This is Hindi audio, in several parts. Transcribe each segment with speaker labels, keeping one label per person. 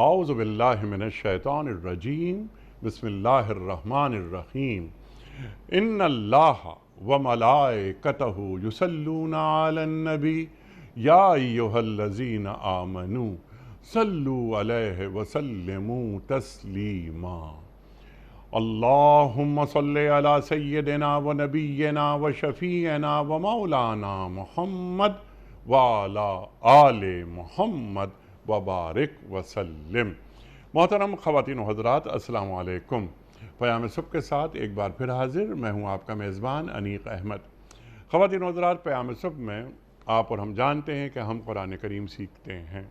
Speaker 1: औज़ु बिल्लाहि मिनश शैतानिर रजीम बिस्मिल्लाहिर रहमानिर रहीम इन्नल्लाह व मलाइकतहु युसल्लूना अलन नबी या अय्युहल्लज़ीना आमनू सल्लु अलैहि व सल्लिमू तस्लीमा। अल्लाहुम्मा सल्लि अला सय्यिदिना व नबिय्यिना व शफ़ीअना व मौलाना मुहम्मद व अला आले मुहम्मद व बारिक वसल्लिम। मोहतरम ख़वातीन व हज़रात, अस्सलामु अलैकुम। क़याम सुबह के साथ एक बार फिर हाजिर मैं हूँ आपका मेज़बान अनीक अहमद। ख़वातीन व हज़रात, क़याम सुबह में आप और हम जानते हैं कि हम कुरान करीम सीखते हैं,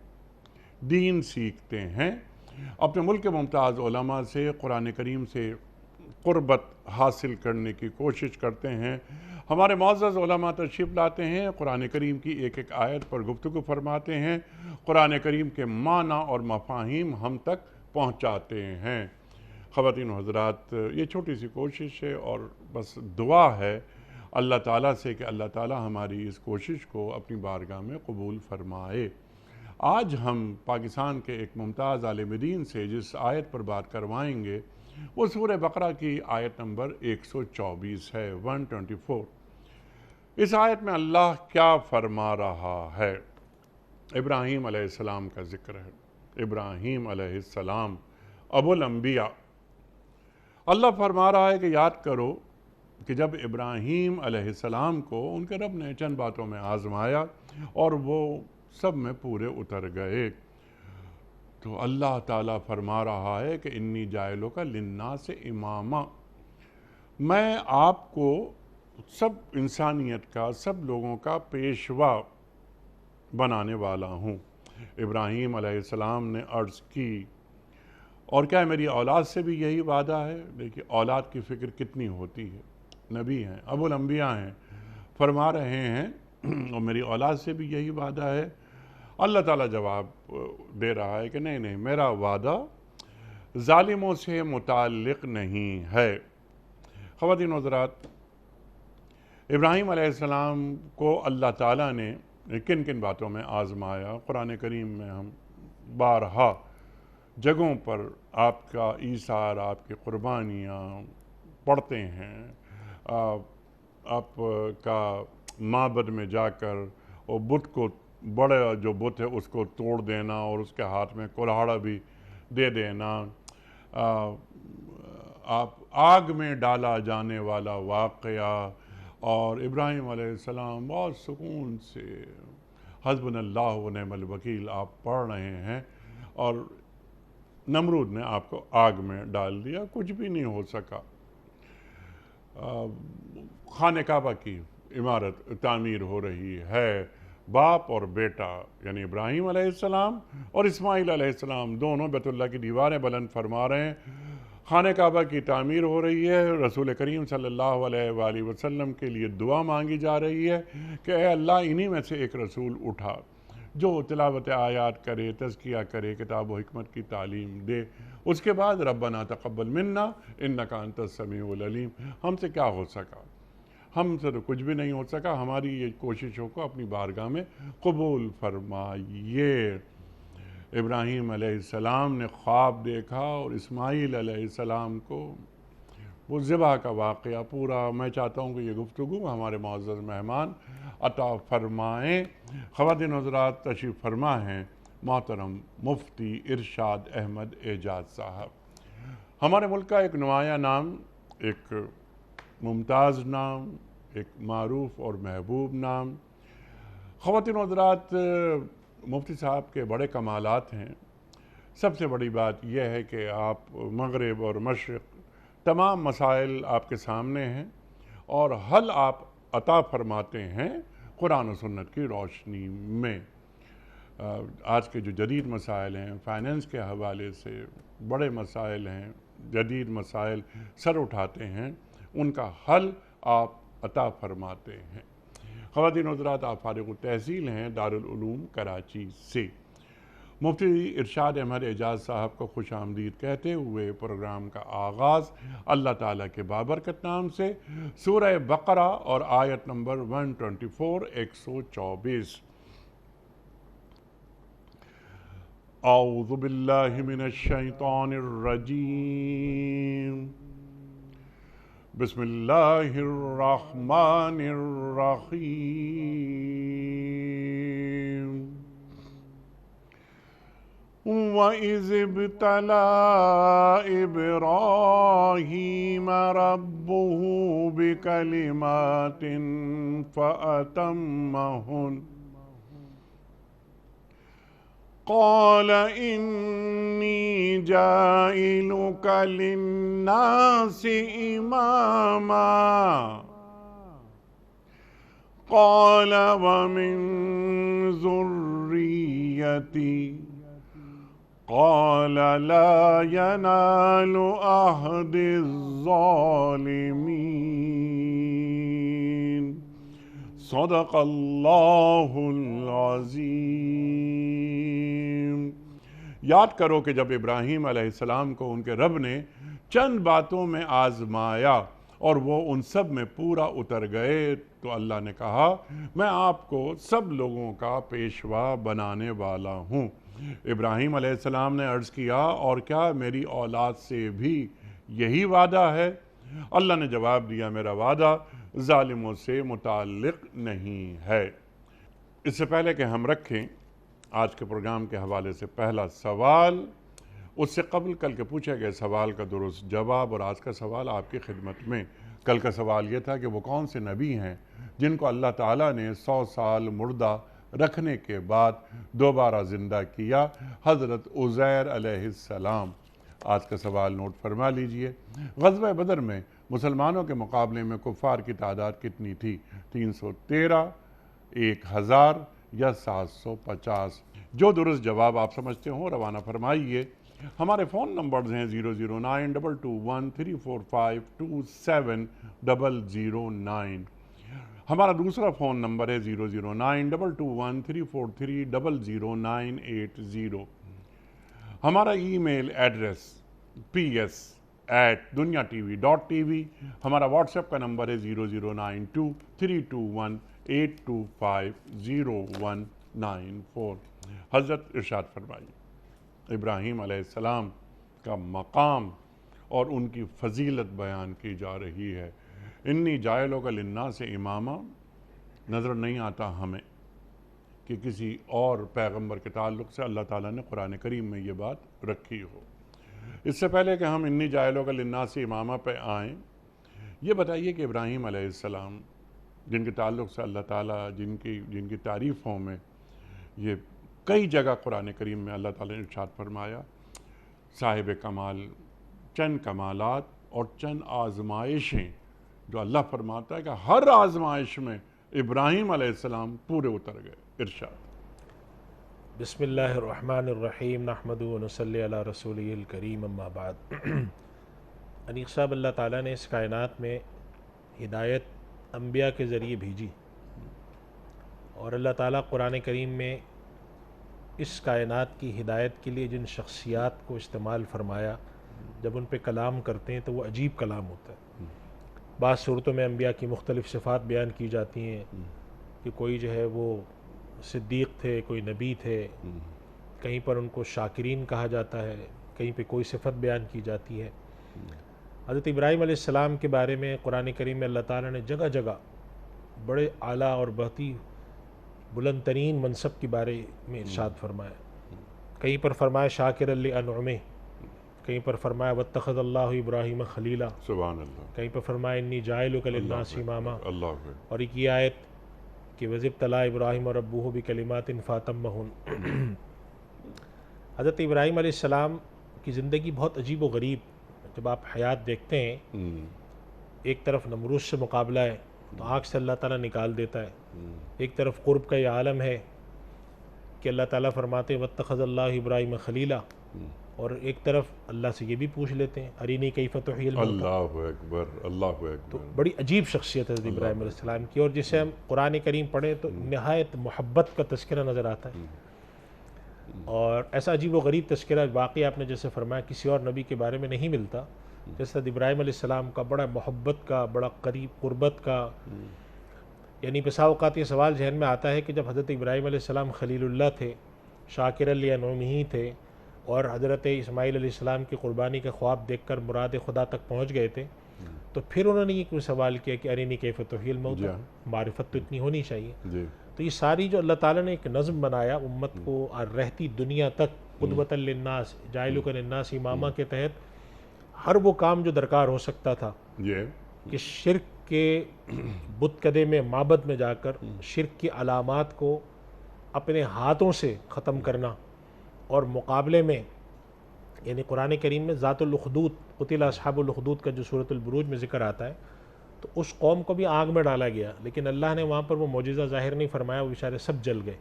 Speaker 1: दीन सीखते हैं, अपने मुल्क के मुमताज़ उलमा से कुरान करीम से क़ुर्बत हासिल करने की कोशिश करते हैं। हमारे मुअज़्ज़ज़ उलमा तशरीफ़ लाते हैं, कुरान करीम की एक एक आयत पर गुफ्तगू फरमाते हैं, कुरान करीम के माना और मफ़ाहीम हम तक पहुँचाते हैं। ख़वातीन हज़रात, ये छोटी सी कोशिश है और बस दुआ है अल्लाह ताला से कि अल्लाह ताला हमारी इस कोशिश को अपनी बारगाह में कबूल फ़रमाए। आज हम पाकिस्तान के एक मुमताज़ आलिम दीन से जिस आयत पर बात करवाएंगे वो सूरह बकरा की आयत नंबर 124 है, 124। इस आयत में अल्लाह क्या फरमा रहा है? इब्राहीम अलैहिस्सलाम का जिक्र है। इब्राहीम अलैहिस्सलाम अबुल अंबिया। अल्लाह फरमा रहा है कि याद करो कि जब इब्राहीम अलैहिस्सलाम को उनके रब ने चंद बातों में आजमाया और वो सब में पूरे उतर गए, तो अल्लाह ताला फरमा रहा है कि इन्नी जायलों का लिन्ना से इमामा, मैं आपको सब इंसानियत का, सब लोगों का पेशवा बनाने वाला हूँ। इब्राहीम अलैहिस्सलाम ने अर्ज़ की, और क्या मेरी औलाद से भी यही वादा है? देखिए औलाद की फ़िक्र कितनी होती है। नबी हैं, अबुल अंबिया हैं, फरमा रहे हैं और मेरी औलाद से भी यही वादा है। अल्लाह ताला जवाब दे रहा है कि नहीं नहीं, मेरा वादा ज़ालिमों से मुताल्लिक़ नहीं है। ख़वातीन हज़रात, इब्राहीम अलैहिस्सलाम को अल्लाह ताला ने किन किन बातों में आज़माया, कुरान करीम में हम बारहा जगहों पर आपका ईसार, आपकी क़ुरबानियाँ पढ़ते हैं। आपका माबद में जाकर और बुत को, बड़ा जो बुत है उसको तोड़ देना और उसके हाथ में कुल्हाड़ा भी दे देना, आप आग में डाला जाने वाला वाक़या, और इब्राहीम अलैहिस्सलाम बहुत सुकून से हस्बुनल्लाहु व निअमल वकील आप पढ़ रहे हैं और नमरूद ने आपको आग में डाल दिया, कुछ भी नहीं हो सका। खाने काबा की इमारत तामीर हो रही है, बाप और बेटा यानी इब्राहीम अलैहिस्सलाम और इस्माइल अलैहिस्सलाम दोनों बैतुल्लाह की दीवारें बुलंद फरमा रहे हैं, खाने काबा की तामीर हो रही है, रसूल करीम सल्लल्लाहु अलैहि वसल्लम के लिए दुआ मांगी जा रही है कि ए अल्लाह, इन्हीं में से एक रसूल उठा जो तिलावत आयात करे, तज़किया करे, किताब व हिकमत की तालीम दे। उसके बाद रब्बना तक़ब्बल मिन्ना इन्नका अंतस समीउल अलीम। हमसे क्या हो सका? हमसे तो कुछ भी नहीं हो सका। हमारी ये कोशिशों को अपनी बारगाह में कबूल फरमाइए। इब्राहीम अलैहिस्सलाम ने ख्वाब देखा और इस्माइल अलैहिस्सलाम को वो ज़िबा का वाक़या पूरा, मैं चाहता हूँ कि ये गुफ्तगू हमारे मुअज़्ज़ज़ मेहमान अता फ़रमाएँ। ख़वातीन हज़रात, तशरीफ़ फरमा हैं मोहतरम मुफ्ती इरशाद अहमद एजाज साहब। हमारे मुल्क का एक नुमाया नाम, एक मुमताज़ नाम, एक मारूफ़ और महबूब नाम। ख़वातीन हज़रात, मुफ्ती साहब के बड़े कमालात हैं। सबसे बड़ी बात यह है कि आप मग़रिब और मशरिक़ तमाम मसाइल आपके सामने हैं और हल आप अता फरमाते हैं कुरान और सुन्नत की रोशनी में। आज के जो जदीद मसाइल हैं, फ़ाइनेंस के हवाले से बड़े मसाइल हैं, जदीद मसाइल सर उठाते हैं, उनका हल आप अता फरमाते हैं। ख़वातीन हज़रात, आप फ़ारिग़ तहसील हैं दारुल उलूम कराची से। मुफ्ती इरशाद अहमद एजाज साहब को खुश आमदीद कहते हुए प्रोग्राम का आगाज़ अल्लाह ताला के बाबरकत नाम से सूरह बकरा और आयत नंबर 124, 124। औज़ु बिल्लाहि मिनश शैतानिर रजीम। बिस्मिल्लाहिर रहमानिर रहीम। वइज़ इब्तला इब्राहीम रब्बुहु बिकलिमातिन फ़अतम्महुन क़ाल इन्नी जाइलुक लिन्नासि इमामा क़ाल वमिन ज़ुर्रिय्यती क़ाल ला यनालु अहदिज़्ज़ालिमीन। सदक़ल्लाहुल अज़ीम। याद करो कि जब इब्राहीम अलैहिस्सलाम को उनके रब ने चंद बातों में आजमाया और वो उन सब में पूरा उतर गए तो अल्लाह ने कहा, मैं आपको सब लोगों का पेशवा बनाने वाला हूँ। इब्राहीम अलैहिस्सलाम ने अर्ज़ किया, और क्या मेरी औलाद से भी यही वादा है? अल्लाह ने जवाब दिया, मेरा वादा जालिमों से मुताल्लिक़ नहीं है। इससे पहले कि हम रखें आज के प्रोग्राम के हवाले से पहला सवाल, उससे कबल कल के पूछे गए सवाल का दुरुस्त जवाब और आज का सवाल आपकी खिदमत में। कल का सवाल ये था कि वो कौन से नबी हैं जिनको अल्लाह ताला ने 100 साल मुर्दा रखने के बाद दोबारा ज़िंदा किया? हज़रत उज़ैर अलैहिस्सलाम। आज का सवाल नोट फरमा लीजिए। ग़ज़वा बदर में मुसलमानों के मुकाबले में कुफ़ार की तादाद कितनी थी? 313, 1000 या 750? जो दुरुस्त जवाब आप समझते हो रवाना फरमाइए। हमारे फ़ोन नंबर्स हैं 00922134527 हमारा दूसरा फ़ोन नंबर है 009221343000980। हमारा ईमेल एड्रेस ps@duniatv.tv। हमारा व्हाट्सएप का नंबर है 00923218250194। हज़रत इरशाद फरमाइए, इब्राहीम अलैहिस्सलाम का मकाम और उनकी फ़जीलत बयान की जा रही है। इन्नी जायलुका लिन्नासि इमामा, नज़र नहीं आता हमें कि किसी और पैगंबर के ताल्लुक़ से अल्लाह ताला ने कुरान करीम में ये बात रखी हो। इससे पहले कि हम इन्नी जायलुका लिन्नासि इमामा पे आएँ, ये बताइए कि इब्राहीम अलैहिस्सलाम जिनके ताल्लुक़ से अल्लाह ताला जिनकी तारीफ़ों में ये कई जगह कुरान करीम में अल्लाह ताला ने इरशाद फरमाया, साहिब कमाल, चंद कमालात और चंद आजमाइशें जो अल्लाह फरमाता है कि हर आजमाइश में इब्राहीम अलैहिस्सलाम पूरे उतर गए। इरशाद।
Speaker 2: बिस्मिल्लाहिर्रहमानिर्रहीम नहमदु व नसल्ली अला रसूलिहिल करीम अम्मा बाद। अनीक साहब, अल्लाह ताला ने इस कायनात में हिदायत अंबिया के ज़रिए भेजी और अल्लाह ताला कुरान करीम में इस कायनात की हिदायत के लिए जिन शख्सियात को इस्तेमाल फरमाया, जब उन पे कलाम करते हैं तो वो अजीब कलाम होता है। बाज़ सूरतों में अंबिया की मुख्तलिफ़ सिफ़ात बयान की जाती हैं कि कोई जो है वो सिद्दीक़ थे, कोई नबी थे, कहीं पर उनको शाकिरीन कहा जाता है, कहीं पे कोई सिफ़त बयान की जाती है। हज़रत इब्राहीम अलैहिस्सलाम के बारे में कुरान करीम में अल्लाह ताला ने जगह जगह बड़े आला और बहुत ही बुलंद तरीन मनसब के बारे में इरशाद फरमाया। कहीं पर फरमाया शाकिर लि अनउमिह, कहीं पर फरमाया वत्तख़ज़ल्लाहु इब्राहीम खलीला,
Speaker 1: सुभान अल्लाह।
Speaker 2: कहीं पर फरमाया इन्नी जाइलुका लिन्नासि इमामा।
Speaker 1: अल्लाह।
Speaker 2: और एक ये आयत कि वज़िब्तला इब्राहीम रब्बुहु बिकलिमातिन फ़अतम्महुन। हज़रत इब्राहीम अलैहिस्सलाम की ज़िंदगी बहुत अजीब व गरीब। जब आप हयात देखते हैं, एक तरफ नमरूद से मुकाबला है तो आँख से अल्लाह ताला निकाल देता है, एक तरफ कुर्ब का ये आलम है कि अल्लाह ताला फरमाते वत्तख़ज़ल्लाहु इब्राहीम खलीला, और एक तरफ अल्लाह से ये भी पूछ लेते हैं अरीनी कैफ़ तुह्यिल मौता।
Speaker 1: अल्लाहु अकबर, अल्लाहु अकबर।
Speaker 2: तो बड़ी अजीब शख्सियत है हज़रत इब्राहीम अलैहिस्सलाम की, और जिसे हम कुरान करीम पढ़ें तो नहायत मोहब्बत का तज़किरा नज़र आता है। और ऐसा अजीब व गरीब तज़किरा वाक़ई आपने जैसे फरमाया किसी और नबी के बारे में नहीं मिलता। जैसे हज़रत इब्राहीम अलैहिस्सलाम का बड़ा मोहब्बत का, बड़ा करीब कुर्बत का, यानी बसा औक़ात ये सवाल जहन में आता है कि जब हज़रत इब्राहीम अलैहिस्सलाम खलीलुल्लाह थे, शाकिर लिअनउमिही थे और हज़रत इस्माईल अलैहिस्सलाम की क़ुरबानी का ख्वाब देखकर मुराद खुदा तक पहुँच गए थे, तो फिर उन्होंने ये क्यों सवाल किया कि अरिनी कैफ़ तुहियल
Speaker 1: जी
Speaker 2: मौता,
Speaker 1: हाँ।
Speaker 2: मारिफत तो इतनी होनी चाहिए।
Speaker 1: जी
Speaker 2: तो ये सारी जो अल्लाह ताला ने एक नज़्म बनाया उम्मत को और रहती दुनिया तक क़ुदवतल लिन्नास जाइलुका लिन्नास इमामा के तहत हर वो काम जो दरकार हो सकता था
Speaker 1: ये
Speaker 2: कि शिर्क के बुत कदे में माबद में जाकर शिर्क की अलामात को अपने हाथों से ख़त्म करना, और मुकाबले में यानी कुरान करीम में ज़ातुल उख़दूद क़ुतिल अस्हाबुल उख़दूद का जो सूरतुल बुरूज में ज़िक्र आता है, तो उस कौम को भी आग में डाला गया, लेकिन अल्लाह ने वहाँ पर वो मौजिज़ा ज़ाहिर नहीं फरमाया, वो बेचारे सब जल गए।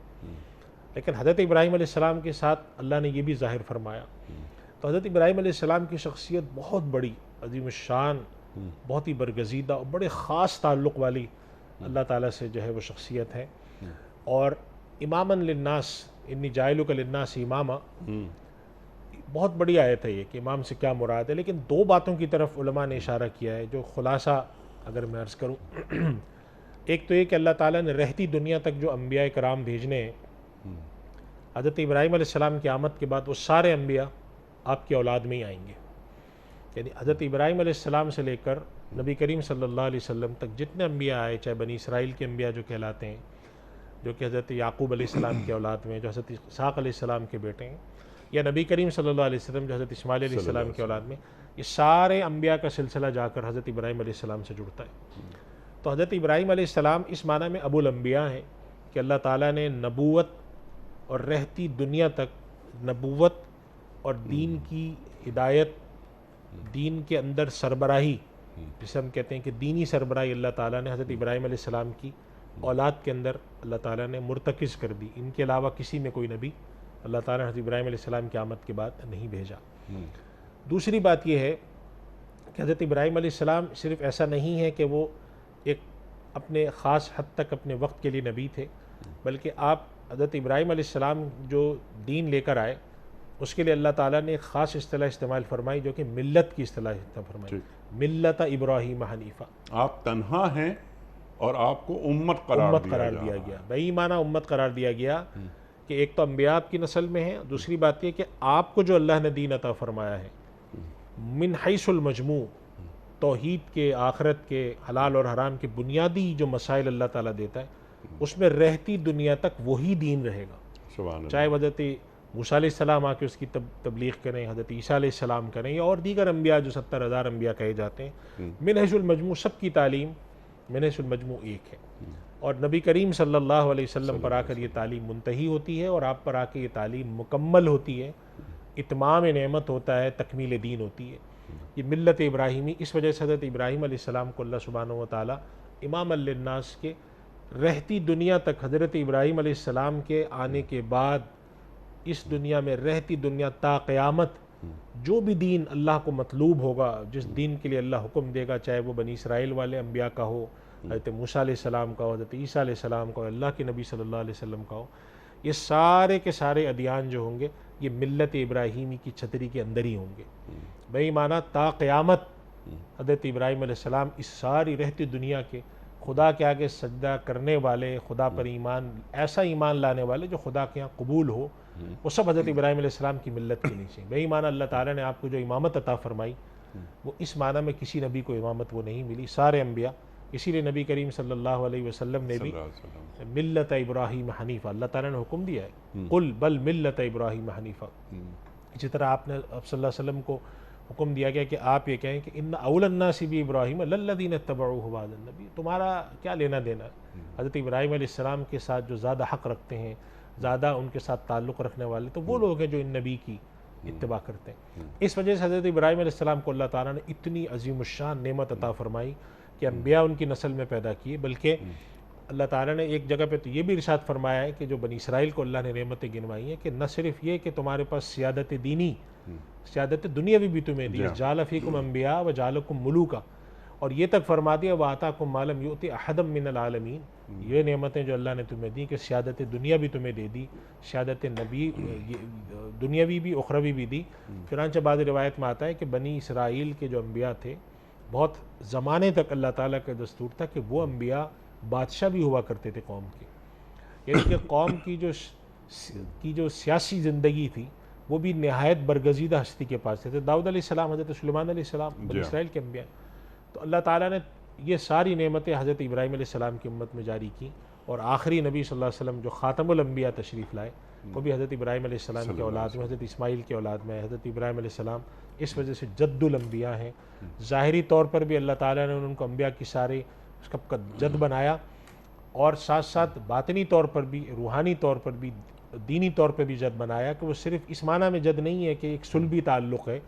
Speaker 2: लेकिन हज़रत इब्राहीम अलैहिस्सलाम के साथ अल्लाह ने ये भी ज़ाहिर फरमाया। तो हज़रत इब्राहीम अलैहिस्सलाम की शख्सियत बहुत बड़ी अज़ीम शान, बहुत ही बरगज़ीदा और बड़े ख़ास ताल्लुक़ वाली अल्लाह ताला से जो है वो शख्सियत है। और इमामन लिन्नास इन्नी जाइलुका लिन्नास इमामा, बहुत बड़ी आयत है ये कि इमाम से क्या मुराद है, लेकिन दो बातों की तरफ उलमा ने इशारा किया है जो ख़ुलासा अगर मैं अर्ज़ करूँ। एक तो ये कि अल्लाह ताला ने रहती दुनिया तक जो अम्बिया कराम भेजने हैं, हज़रत इब्राहीम अलैहिस्सलाम की आमद के बाद वो सारे अम्बिया आपकी औलाद में ही आएंगे। यानी हज़रत इब्राहीम अलैहिस्सलाम से लेकर नबी करीम सल्लल्लाहु अलैहि वसल्लम तक जितने अम्बिया आए, चाहे बनी इसराइल के अम्बिया जो कहलाते हैं, जो कि हज़रत याकूब अलैहिस्सलाम की औलाद में, जो हज़रत इसहाक़ अलैहिस्सलाम के बेटे हैं, या नबी करीम सल्लल्लाहु अलैहि वसल्लम जो हज़रत इस्माइल अलैहिस्सलाम की औलाद में, ये सारे अम्बिया का सिलसिला जाकर हज़रत इब्राहीम अलैहिस्सलाम से जुड़ता है। तो हज़रत इब्राहीम अलैहिस्सलाम इस माना में अबुल अम्बिया हैं कि अल्लाह ताला ने नबूवत और रहती दुनिया तक नबूवत और दीन की हिदायत, दीन के अंदर सरबराही, जिसे हम कहते हैं कि दीनी सरबराही अल्लाह ताला ने हज़रत इब्राहीम अलैहिस्सलाम की औलाद के अंदर अल्लाह ताला ने मुर्तकिज़ कर दी। इनके अलावा किसी में कोई नबी अल्लाह ताला ने हज़रत इब्राहीम अलैहिस्सलाम की आमद के बाद नहीं भेजा। दूसरी बात यह है कि हज़रत इब्राहीम अलैहिस्सलाम सिर्फ़ ऐसा नहीं है कि वो एक अपने ख़ास हद तक अपने वक्त के लिए नबी थे, बल्कि आप हज़रत इब्राहीम अलैहिस्सलाम जो दीन लेकर आए उसके लिए अल्लाह ताला ने एक ख़ास इस्तिलाह इस्तेमाल फरमाई जो कि मिल्लत की इस्तिलाह इस्तेमाल फरमाई, मिल्लत इब्राहीम हनीफ़ा।
Speaker 1: आप तन्हा हैं और आपको उम्मत करार
Speaker 2: दिया गया। वही माना उम्मत करार दिया गया कि एक तो अम्बिया की नस्ल में है, दूसरी बात यह कि आपको जो अल्लाह ने दीन अता फरमाया है मिन हैसुल मजमू, तौहीद के, आखरत के, हलाल और हराम के बुनियादी जो मसाइल अल्लाह ताला देता है, उसमें रहती दुनिया तक वही दीन रहेगा। चाहे हज़रत मूसा अलैहिस्सलाम आके उसकी तबलीग करें, हज़रत ईसा अलैहिस्सलाम करें, या और दीगर अम्बिया जो 70,000 अम्बिया कहे जाते हैं, मिन हैसुल मजमू सबकी तालीम मिन हैसुल मजमू एक है। और नबी करीम सल्लल्लाहु अलैहि वसल्लम पर आकर ये तालीम मुंतही होती है और आप पर आकर ये तालीम मुकम्मल होती है, इत्माम नेमत होता है, तकमील दीन होती है। ये मिल्लत इब्राहीमी, इस वजह से हज़रत इब्राहीम अलैहिस्सलाम को अल्लाह सुब्हानहु व तआला इमाम लिन्नास के रहती दुनिया तक, हज़रत इब्राहीम अलैहिस्सलाम के आने के बाद इस दुनिया में रहती दुनिया ता क़यामत जो भी दीन अल्लाह को मतलूब होगा, जिस दीन के लिए अल्लाह हुक्म देगा, चाहे वो बनी इसराइल वाले अम्बिया का हो, हज़रत मूसा अलैहिस्सलाम का हो, हज़रत ईसा अलैहिस्सलाम का हो, अल्लाह के नबी सल्लल्लाहु अलैहि वसल्लम का हो, ये सारे के सारे अदियान जो होंगे ये मिल्लत इब्राहीमी की छतरी के अंदर ही होंगे। वही माना ता क़यामत हज़रत इब्राहीम अलैहिस्सलाम इस सारी रहती दुनिया के खुदा के आगे सजदा करने वाले, खुदा पर ईमान, ऐसा ईमान लाने वाले जो खुदा के यहाँ कबूल हो, वो सब हज़रत इब्राहीम अलैहिस्सलाम की मिल्लत के नीचे। वही माना अल्लाह ताला ने आपको जो इमामत अता फरमाई, वो इस माना में किसी नबी को इमामत वो नहीं मिली, सारे अम्बिया। इसीलिए नबी करीम सल्लल्लाहु अलैहि वसल्लम ने भी मिल्लत इब्राहीम हनीफ़ा अल्लाह ताला ने हुक्म दिया है, कुल बल मिल्लत इब्राहीम हनीफ़ा। इसी तरह आपने आप सल्लल्लाहु अलैहि वसल्लम को हुक्म दिया गया कि आप ये कहें कि इन्ना औलन नासी बि इब्राहीम लल्लज़ीना तबऊहु बादन नबी, तुम्हारा क्या लेना देना हज़रत इब्राहीम अलैहिस्सलाम के साथ जो ज़्यादा हक़ रखते हैं, ज़्यादा उनके साथ ताल्लुक़ रखने वाले, तो वो लोग हैं जो इन नबी की इत्तिबा करते हैं। इस वजह से हज़रत इब्राहीम अलैहिस्सलाम को अल्लाह ताला ने इतनी अज़ीमुश्शान नेमत अता फरमाई कि अम्बिया उनकी नस्ल में पैदा किए, बल्कि अल्लाह ताला ने एक जगह पे तो ये भी इरशाद फरमाया है कि जो बनी इसराइल को अल्लाह ने नेमतें गिनवाई हैं कि न सिर्फ ये कि तुम्हारे पास सियादत दीनी, सियादत दुनियावी भी तुम्हें दी, जाल फ़ीकुम अम्बिया व जालकुम मुलूका, और ये तक फरमा दिया व आताकुम मालम युति अहदम मिनल आलमीन, ये नेमतें जो अल्लाह ने तुम्हें दी कि सियादत दुनिया भी तुम्हें दे दी, सियादत नबी दुनियावी भी उखरवी भी दी। फिर बाद रिवायत में आता है कि बनी इसराइल के जो अम्बिया थे, बहुत ज़माने तक अल्लाह ताला का दस्तूर था कि वो अम्बिया बादशाह भी हुआ करते थे कौम के, यानी कि कौम की जो की जो सियासी ज़िंदगी थी वो भी नहायत बरगज़ीदा हस्ती के पास थे। दाऊद अलैहिस्सलाम, हज़रत सुलेमान अलैहिस्सलाम, बनी इसराइल के अम्बिया। तो अल्लाह ताला ने ये सारी नेमतें हज़रत इब्राहीम अलैहिस्सलाम की उम्मत में जारी की, और आखिरी नबी सल्लल्लाहु अलैहि वसल्लम जो ख़ातमुल अंबिया तशरीफ़ लाए वो भी हज़रत इब्राहीम अलैहिस्सलाम की औलाद में, हज़रत इस्माइल की औलाद में। हज़रत इब्राहीम अलैहिस्सलाम इस वजह से जद्दुल अंबिया हैं। ज़ाहिरी तौर पर भी अल्लाह ताला ने उनको अंबिया की सारे उसका जद बनाया, और साथ साथ बातनी तौर पर भी, रूहानी तौर पर भी, दीनी तौर पर भी जद बनाया कि वो सिर्फ़ इस माना में जद नहीं है कि एक सुलभी ताल्लुक़ है,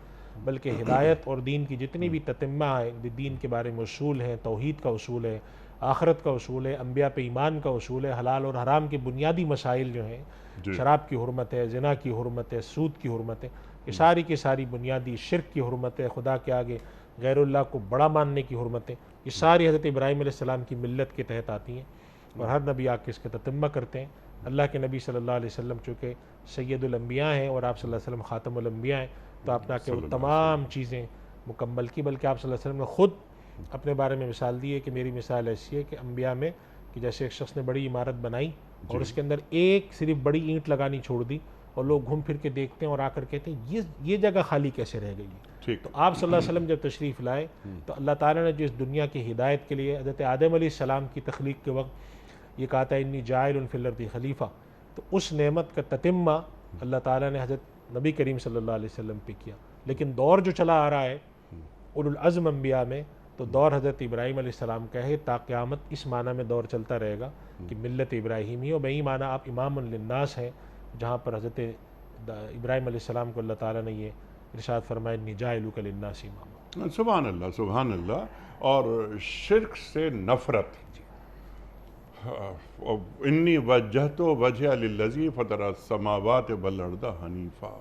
Speaker 2: बल्कि हिदायत और दीन की जितनी भी ततिम्मा है, दीन के बारे में उसूल हैं, तौहीद का उसूल है, आखरत का उसूल है, अम्बिया पे ईमान का उसूल है, हलाल और हराम के बुनियादी मसाइल जो हैं, शराब की हुर्मत है, ज़िना की हुर्मत है, सूद की हुर्मत है, ये सारी की सारी बुनियादी, शिर्क की हुर्मत है, खुदा के आगे गैरुल्लाह को बड़ा मानने की हुर्मत है, ये सारी हज़रत इब्राहीम अलैहिस्सलाम की मिल्लत के तहत आती हैं, और हर नबी आके इसके ततम्मा करते हैं। अल्लाह के नबी सल्लल्लाहु अलैहि वसल्लम चूँकि सैयदुल अंबिया हैं और आप सल्लल्लाहु अलैहि वसल्लम ख़ातमुल अंबिया हैं, तो आपने आके वो तमाम चीज़ें मुकम्मल की। बल्कि आप सल्लल्लाहु अलैहि वसल्लम ने ख़ुद अपने बारे में मिसाल दी है कि मेरी मिसाल ऐसी है कि अंबिया में कि जैसे एक शख्स ने बड़ी इमारत बनाई और उसके अंदर एक सिर्फ बड़ी ईंट लगानी छोड़ दी, और लोग घूम फिर के देखते हैं और आकर कहते हैं ये जगह खाली कैसे रह गई। तो आप सल्लल्लाहु अलैहि वसल्लम जब तशरीफ़ लाए तो अल्लाह ताला ने जो इस दुनिया की हिदायत के लिए हज़रत आदम अलैहिस्सलाम की तख्लीक के वक्त ये कहा था इन्नी जाइलुन फिल अर्दी खलीफा, तो उस नेमत का ततिम्मा अल्लाह ताला ने हज़रत नबी करीम सल्लल्लाहु अलैहि वसल्लम पे किया। लेकिन दौर जो चला आ रहा है उलुल अज़्म अंबिया में, तो दौर हज़रत इब्राहीम अलैहिस्सलाम का है, ता क़यामत इस माना में दौर चलता रहेगा कि मिल्लत इब्राहीमी, और बई माना आप इमामुन लिन्नास हैं, जहाँ पर हज़रत इब्राहीम अलैहिस्सलाम को अल्लाह ताला ने ये इरशाद फरमाया इन्नी जाइलुका लिन्नास इमामा।
Speaker 1: सुभान अल्लाह, सुभान अल्लाह। और शिर्क से नफ़रत, इन्नी वज्जहतो वजह लिल्लज़ी फ़तरा समावात वल अर्द हनीफ़ा।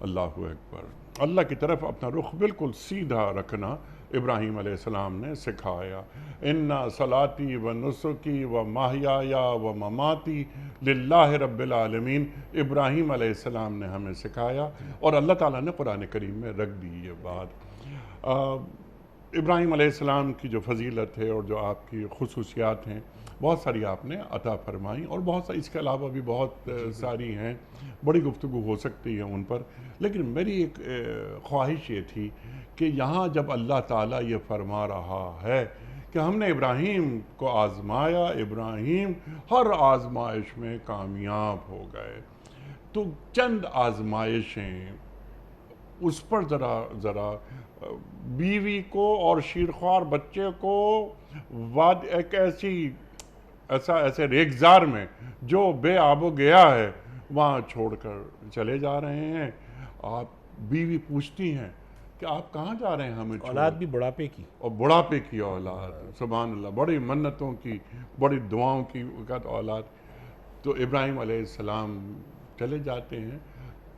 Speaker 1: अल्लाहु अकबर। अल्लाह की तरफ अपना रुख बिल्कुल सीधा रखना इब्राहीम अलैहिस्सलाम ने सिखाया। इन्ना सलाती व नुसुकी व माहियाया व ममाती लिल्लाहि रब्बिल आलमीन, इब्राहीम अलैहिस्सलाम ने हमें सिखाया, और अल्लाह ताला ने कुरान करीम में रख दी ये बात। इब्राहीम अलैहिस्सलाम की जो फजीलत है और जो आपकी खुसूसियात हैं बहुत सारी आपने अता फरमाई, और बहुत सारी इसके अलावा भी बहुत सारी हैं, बड़ी गुफ्तगू हो सकती है उन पर। लेकिन मेरी एक ख्वाहिश ये थी कि यहाँ जब अल्लाह ताला ये फरमा रहा है कि हमने इब्राहीम को आज़माया, इब्राहीम हर आज़माइश में कामयाब हो गए, तो चंद आज़माइशें उस पर ज़रा बीवी को और शीरख्वार बच्चे को वाद एक ऐसे रेगज़ार में जो बेआबो गया है वहाँ छोड़कर चले जा रहे हैं। आप बीवी पूछती हैं कि आप कहाँ जा रहे हैं हमें छोड़?
Speaker 2: औलाद भी बुढ़ापे की,
Speaker 1: और बुढ़ापे की औलाद, सुभान अल्लाह, बड़ी मन्नतों की, बड़ी दुआओं की औलाद। तो इब्राहीम अलैहिस्सलाम चले जाते हैं,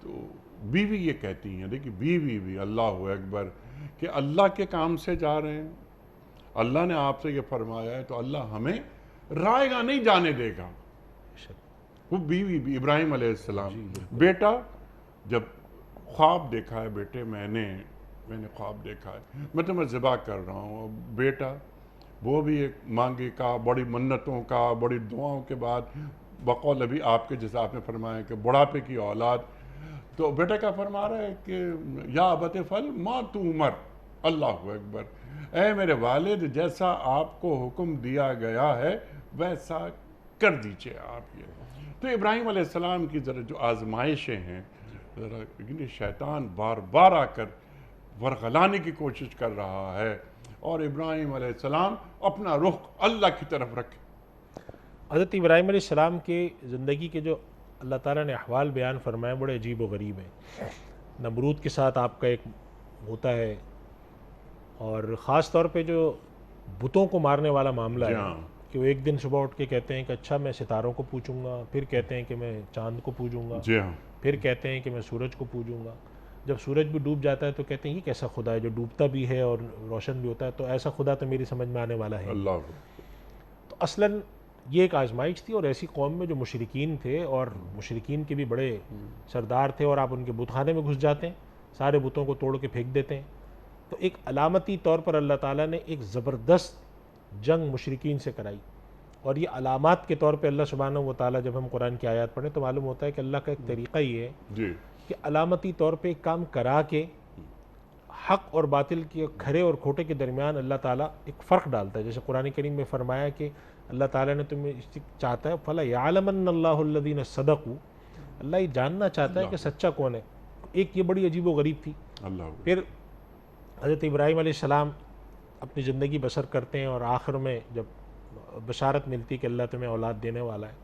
Speaker 1: तो बीवी ये कहती हैं, देखिए बीवी भी, अल्लाह अकबर, कि अल्लाह के काम से जा रहे हैं, अल्लाह ने आपसे ये फरमाया है तो अल्लाह हमें रायगा नहीं जाने देगा। वो बीवी भी इब्राहीम अलैहिस्सलाम, बेटा जब ख्वाब देखा है, बेटे मैंने ख्वाब देखा है, मैं तुम्हें ज़िबा कर रहा हूँ, बेटा वो भी एक मांगे का, बड़ी मन्नतों का, बड़ी दुआओं के बाद, बकौल अभी आपके जैसा आपने फरमाया कि बुढ़ापे की औलाद, तो बेटा क्या फरमा रहा है कि या अबत फल मा तू उमर। अल्लाहु अकबर। ऐ मेरे वालिद, जैसा आपको हुक्म दिया गया है वैसा कर दीजिए आप। ये तो इब्राहीम अलैहिस्सलाम की ज़रा जो आजमाइशें हैं, ज़रा शैतान बार बार आकर वरगलाने की कोशिश कर रहा है, और इब्राहीम अलैहिस्सलाम अपना रुख अल्लाह की तरफ रखे।
Speaker 2: हज़रत इब्राहीम अलैहिस्सलाम के ज़िंदगी के जो अल्लाह ताला ने अहवाल बयान फरमाए बड़े अजीब व गरीब हैं। नमरूद के साथ आपका एक होता है, और ख़ास तौर पे जो बुतों को मारने वाला मामला है कि वो एक दिन सुबह उठ के कहते हैं कि अच्छा मैं सितारों को पूजूंगा, फिर कहते हैं कि मैं चांद को पूजूंगा, फिर कहते हैं कि मैं सूरज को पूजूंगा। जब सूरज भी डूब जाता है तो कहते हैं ये कैसा खुदा है जो डूबता भी है और रोशन भी होता है, तो ऐसा खुदा तो मेरी समझ में आने वाला है। तो असलन ये एक आजमाइश थी, और ऐसी कौम में जो मुशरिकीन थे, और मुशरिकीन के भी बड़े सरदार थे, और आप उनके बुतखाने में घुस जाते हैं, सारे बुतों को तोड़ के फेंक देते हैं। तो एक अलामती तौर पर अल्लाह ताला ने एक ज़बरदस्त जंग मुशरिकीन से कराई, और ये अलामात के तौर पे अल्लाह सुब्हानहू व तआला जब हम कुरान की आयत पढ़ें तो मालूम होता है कि अल्लाह का एक तरीक़ा ही है
Speaker 1: जी
Speaker 2: कि अलामती तौर पे एक काम करा के हक़ और बातिल के खरे और खोटे के दरमियान अल्लाह ताला एक फ़र्क डालता है। जैसे कुरान करीम में फरमाया कि अल्लाह ताला ने तुम्हें चाहता है फला यालमन्नल्लाहुल्लज़ीन सदक़ू, अल्लाह ये जानना चाहता है कि सच्चा कौन है। एक ये बड़ी अजीब व गरीब थी।
Speaker 1: अल्लाह
Speaker 2: फिर हज़रत इब्राहीम अलैहिस्सलाम अपनी ज़िंदगी बसर करते हैं और आखिर में जब बशारत मिलती कि अल्लाह तुम्हें औलाद देने वाला है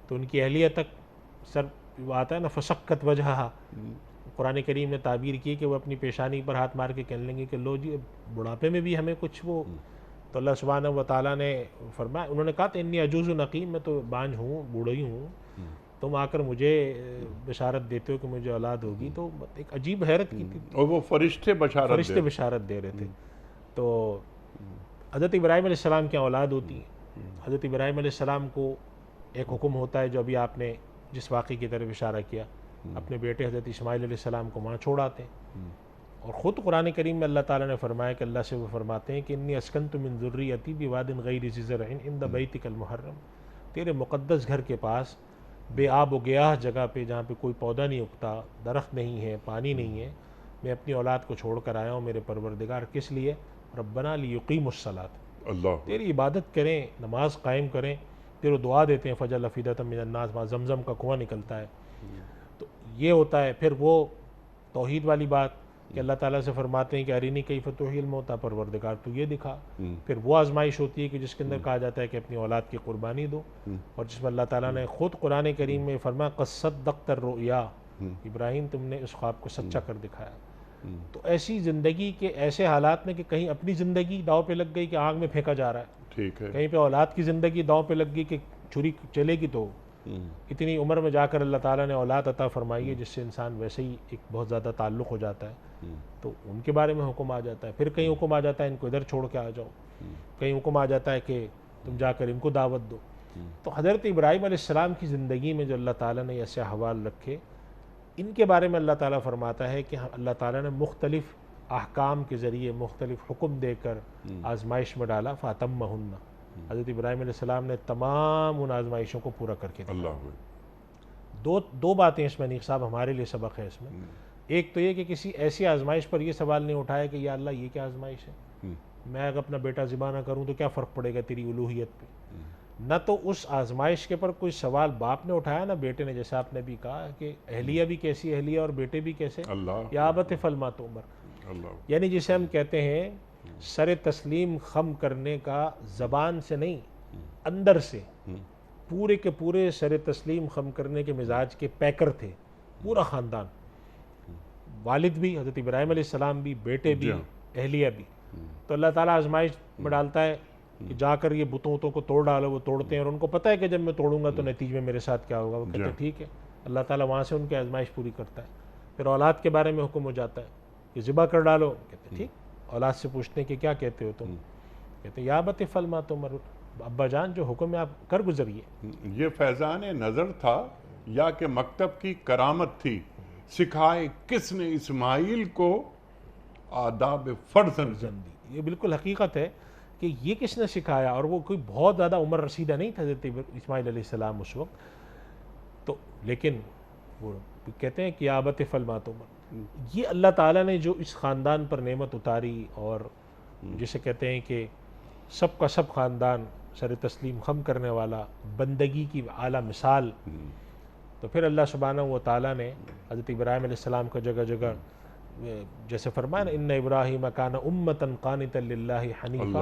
Speaker 2: तो उनकी अहलिया तक सर वो आता है ना फशक्कत वजहा, कुरान करीम ने ताबीर की कि वो अपनी पेशानी पर हाथ मार के कहने लेंगे कि लो जी बुढ़ापे में भी हमें कुछ वो। तो अल्लाह सुब्हानहू व तआला ने फरमाया, उन्होंने कहा तो इन्नी अजूज़ नक़ीम, मैं तो बांझ हूँ, बूढ़ी हूँ, तुम आकर मुझे बशारत देते हो कि मुझे औलाद होगी। तो एक अजीब हैरत की थी।
Speaker 1: और वो फरिश्ते
Speaker 2: बशारत दे रहे थे। तो हज़रत इब्राहीम अलैहिस्सलाम की औलाद होती है। हज़रत इब्राहीम अलैहिस्सलाम को एक हुक्म होता है जो अभी आपने जिस वाक़े की तरफ इशारा किया, अपने बेटे हज़रत इस्माईल अलैहिस्सलाम को वहाँ छोड़ आते हैं। और ख़ुद कुरान करीम में अल्लाह ताला ने फरमाया कि अल्लाह से वो फरमाते हैं कि इन्नी अस्कनतु मिन ज़ुर्रियती बिवादिन गैरि ज़ी ज़रअइन इंद बैतिकल मुहर्रम, तेरे मुक़द्दस घर के पास बेआब व गियाह जगह पे जहाँ पे कोई पौधा नहीं उगता, दरख्त नहीं है, पानी नहीं है, मैं अपनी औलाद को छोड़ कर आया हूँ मेरे परवरदिगार। किस लिए? रब्बना लियुक़ीमुस्सलात,
Speaker 1: अल्लाह
Speaker 2: तेरी इबादत करें, नमाज कायम करें, तेरे दुआ देते हैं फजल अफ़ीदतम मिनन्नास, वहाँ जमज़म का कुआँ निकलता है। तो ये होता है। फिर वो तौहीद वाली बात कि अल्लाह ताला से फरमाते हैं कि अरिनी कैफ़ तुहिल मौता, परवरदिगार तू ये दिखा। फिर वो आजमाइश होती है कि जिसके अंदर कहा जाता है कि अपनी औलाद की कुर्बानी दो, और जिसमें अल्लाह ताला ने ख़ुद कुरान करीम में फरमाया क़द सद्दक़्तर रुया, इब्राहीम तुमने उस ख्वाब को सच्चा कर दिखाया। तो ऐसी ज़िंदगी के ऐसे हालात में कि कहीं अपनी ज़िंदगी दाव पे लग गई कि आग में फेंका जा रहा है,
Speaker 1: ठीक है,
Speaker 2: कहीं पे औलाद की ज़िंदगी दाव पे लग गई कि छुरी चलेगी, तो इतनी उम्र में जाकर अल्लाह ताला ने औलाद अता फरमाई है जिससे इंसान वैसे ही एक बहुत ज़्यादा ताल्लुक़ हो जाता है। तो उनके बारे में हुक्म आ जाता है। फिर कहीं हुक्म आ जाता है इनको इधर छोड़ के आ जाओ, कहीं हुक्म आ जाता है कि तुम जाकर इनको दावत दो। तो हज़रत इब्राहीम अलैहिस्सलाम की ज़िंदगी में जो अल्लाह ताला ने ऐसे अहवाल रखे, इनके बारे में अल्लाह ताला फरमाता है कि अल्लाह ताला ने मुख्तलिफ़ अहकाम के ज़रिए मुख्तलिफ़ हुक्म देकर आजमाइश में डाला। फ़ातम्महुन्ना, हज़रत इब्राहीम अलैहिस्सलाम ने तमाम उन आजमाइशों को पूरा करके दिया। दो बातें इसमें अनीक साहब हमारे लिए सबक है इसमें। एक तो ये कि किसी ऐसी आजमाइश पर यह सवाल नहीं उठाया कि या अल्लाह ये क्या आजमाइश है, मैं अगर अपना बेटा ज़िबा ना करूँ तो क्या फ़र्क पड़ेगा तेरी उलूहियत पे। न तो उस आजमाइश के पर कोई सवाल बाप ने उठाया ना बेटे ने, जैसे आपने भी कहा कि अहलिया भी कैसी अहलिया और बेटे भी कैसे, या आबत फलमा तो उमर, यानी जिसे हम कहते हैं सर तस्लीम खम करने का, ज़बान से नहीं अंदर से पूरे के पूरे सर तस्लीम खम करने के मिजाज के पैकर थे पूरा ख़ानदान, वालिद भी हज़रत इब्राहीम अलैहिस्सलाम भी, बेटे भी, अहलिया भी। तो अल्लाह ताला आजमाइश में डालता है कि जाकर ये बुतों को तोड़ डालो, वो तोड़ते हैं और उनको पता है कि जब मैं तोड़ूंगा तो नतीजे में मेरे साथ क्या होगा। वो कहते हैं ठीक है, अल्लाह ताला वहाँ से उनकी आजमाइश पूरी करता है। फिर औलाद के बारे में हुक्म हो जाता है कि ज़िबा कर डालो, कहते ठीक। औलाद से पूछते हैं कि क्या कहते हो तुम, कहते या बत फलमा तुम, अब्बा जान जो हुक्म है आप कर गुजरिए।
Speaker 1: ये फैज़ान नज़र था या कि मकतब की करामत थी, सिखाए किसने इस्माइल को आदाब फर्जंदी।
Speaker 2: ये बिल्कुल हकीकत है कि ये किसने सिखाया, और वो कोई बहुत ज़्यादा उम्र रसीदा नहीं था हज़रत इस्माइल अलैहिस्सलाम उस वक्त तो, लेकिन वो कहते हैं कि आबत फलमा तुम, ये अल्लाह ताला ने जो इस ख़ानदान पर नेमत उतारी, और जिसे कहते हैं कि सब का सब ख़ानदान सर तस्लीम खम करने वाला, बंदगी की आला मिसाल। तो फिर अल्लाह सुब्हानहू व तआला ने हज़रत इब्राहीम अलैहिस्सलाम को जगह जगह जैसे फरमाया इन्ना इब्राहीम कान उम्मतन क़ानितन लिल्लाहि हनीफ़ा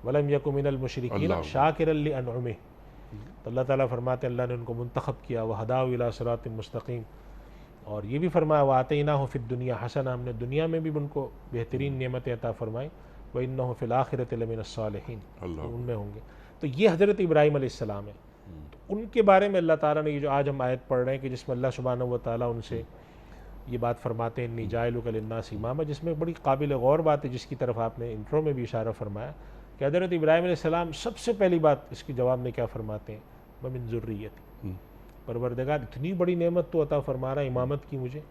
Speaker 2: वलम यकु मिनल मुशरिकीन शाकिरन लिअनउमिही। तो अल्लाह ताला फरमाते हैं अल्लाह ने उनको मुंतखब किया, व हदाहु इला सिरातिन मुस्तक़ीम, और ये भी फरमाया व आतैनाहु फ़िद दुनिया हसना, हमने दुनिया में भी उनको बेहतरीन नेमतें अता फरमाई, व इन्नहु फ़िल आखिरति लमिनस सालिहीन, उनमें होंगे। तो ये हज़रत इब्राहीम अलैहिस्सलाम है। तो उनके बारे में अल्लाह ताला ने ये जो आज हम आयत पढ़ रहे हैं कि जिसमें अल्लाह सुब्हानहू व तआला उनसे ये बात फरमाते हैं इन्नी जाइलुका लिन्नास इमामा, जिसमें बड़ी काबिल गौर बात है जिसकी तरफ आपने इंट्रो में भी इशारा फरमाया कि हज़रत इब्राहीम अलैहिस्सलाम सबसे पहली बात इसके जवाब में क्या फरमाते हैं, व मिन ज़ुर्रियती, परवरदिगार इतनी बड़ी नेमत तो अता फरमा रहा है इमामत की मुझे,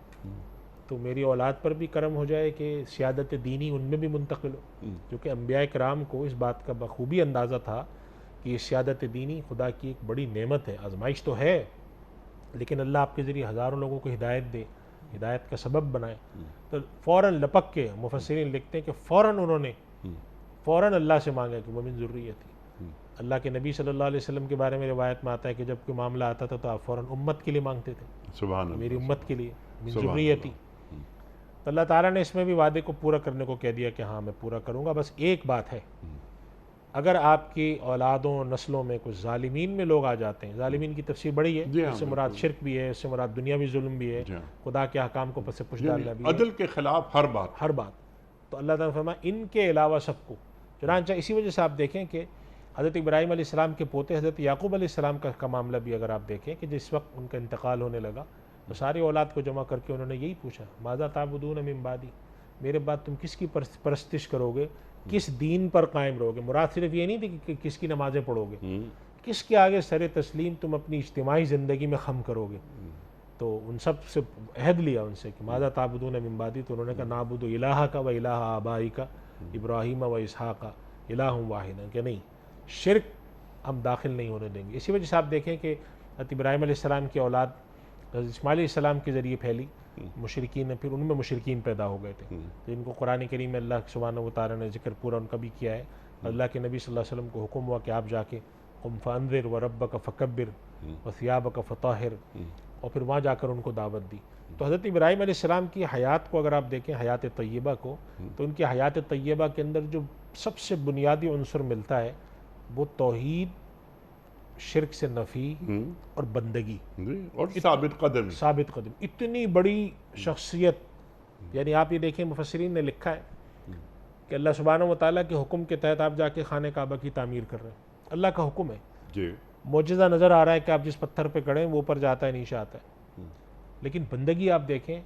Speaker 2: तो मेरी औलाद पर भी करम हो जाए कि सियादत दीनी उनमें भी मुंतकिल हो। जो कि अंबिया कराम को इस बात का बखूबी अंदाज़ा था कि ये सियादत दीनी खुदा की एक बड़ी नेमत है। आजमाइश तो है, लेकिन अल्लाह आपके ज़रिए हज़ारों लोगों को हिदायत दे, हिदायत का सबब बनाए, तो फ़ौरन लपक के मुफस्सिरीन लिखते हैं कि फ़ौरन उन्होंने फ़ौरन अल्लाह से मांगा कि मोमिन ज़ुर्रियत थी। अल्लाह के नबी सल्लल्लाहु अलैहि वसल्लम के बारे में रिवायत में आता है कि जब कोई मामला आता था तो आप फ़ौरन उम्मत के लिए मांगते थे,
Speaker 1: सुभान अल्लाह,
Speaker 2: मेरी उम्मत के लिए, मिन
Speaker 1: सुभान
Speaker 2: ज़ुर्रियती। तो अल्लाह ताला ने इसमें भी वादे को पूरा करने को कह दिया कि हाँ मैं पूरा करूँगा। बस एक बात है, अगर आपकी औलादों नस्लों में कुछ ज़ालिमीन में लोग आ जाते हैं, ज़ालिमीन की तफसीर बड़ी है,
Speaker 1: जी हाँ,
Speaker 2: इससे मुराद शिरक भी है, इससे मुराद दुनियावी जुल्म भी है,
Speaker 1: जी हाँ।
Speaker 2: खुदा के अहकाम को पस पुश
Speaker 1: यानी
Speaker 2: डालना भी है,
Speaker 1: अदल के खिलाफ हर बात।
Speaker 2: हर बात। तो अल्लाह ताला फरमाया इनके अलावा सबको। चुनांचे इसी वजह से आप देखें कि हज़रत इब्राहीम अलैहिस्सलाम के पोते हज़रत याकूब अलैहिस्सलाम का मामला भी अगर आप देखें कि जिस वक्त उनका इंतकाल होने लगा तो सारी औलाद को जमा करके उन्होंने यही पूछा, माज़ा ताबुदून मिन बादी, मेरे बाद तुम किसकी परस्तिश करोगे, किस दीन पर कायम रहोगे। मुराद सिर्फ ये नहीं थी कि किसकी नमाज़ें पढ़ोगे, किसके आगे सर तस्लीम तुम अपनी इज्तिमाई ज़िंदगी में खम करोगे। तो उन सब से अहद लिया उनसे कि माज़ा ताबुदून मिन बादी, तो उन्होंने कहा नाबुदु इलाहा का व इलाहा आबाई का इब्राहीम व इसहाक़ा इलाहुम वाहिदा, कि नहीं शिरक हम दाखिल नहीं होने देंगे। इसी वजह से आप देखें कि हज़रत इब्राहीम अलैहिस्सलाम की औलाद हज़रत इस्माइल अलैहिस्सलाम के ज़रिए फैली, मुशरिकीन, फिर उनमें मुशरिकीन पैदा हो गए थे। तो इनको कुरान करीम में अल्लाह सुब्हानहू व तआला ने जिक्र पूरा उनका भी किया है। अल्लाह के नबी सल्लल्लाहु अलैहि वसल्लम को हुक्म हुआ कि आप जाके कुम फ़अन्ज़िर व रब्बक फ़कब्बिर व सियाबक फ़ताहिर, और फिर वहाँ जाकर उनको दावत दी। तो हज़रत इब्राहीम अलैहिस्सलाम की हयात को अगर आप देखें, हयात तय्यबा को, तो उनकी हयात तय्यबा के अंदर जो सबसे बुनियादी उन्सर मिलता है वो तौहीद, शिरक से नफ़ी और बंदगी
Speaker 1: और साबित कदम।
Speaker 2: इतनी बड़ी शख्सियत। यानी आप ये देखें, मुफस्सिरीन ने लिखा है कि अल्लाह सुब्हानहू व तआला के हुक्म के तहत आप जाके खाने काबा की तामीर कर रहे हैं, अल्लाह का हुक्म है जी। मोजज़ा नज़र आ रहा है कि आप जिस पत्थर पे खड़े हैं वो ऊपर जाता है, नीचे आता है, लेकिन बंदगी आप देखें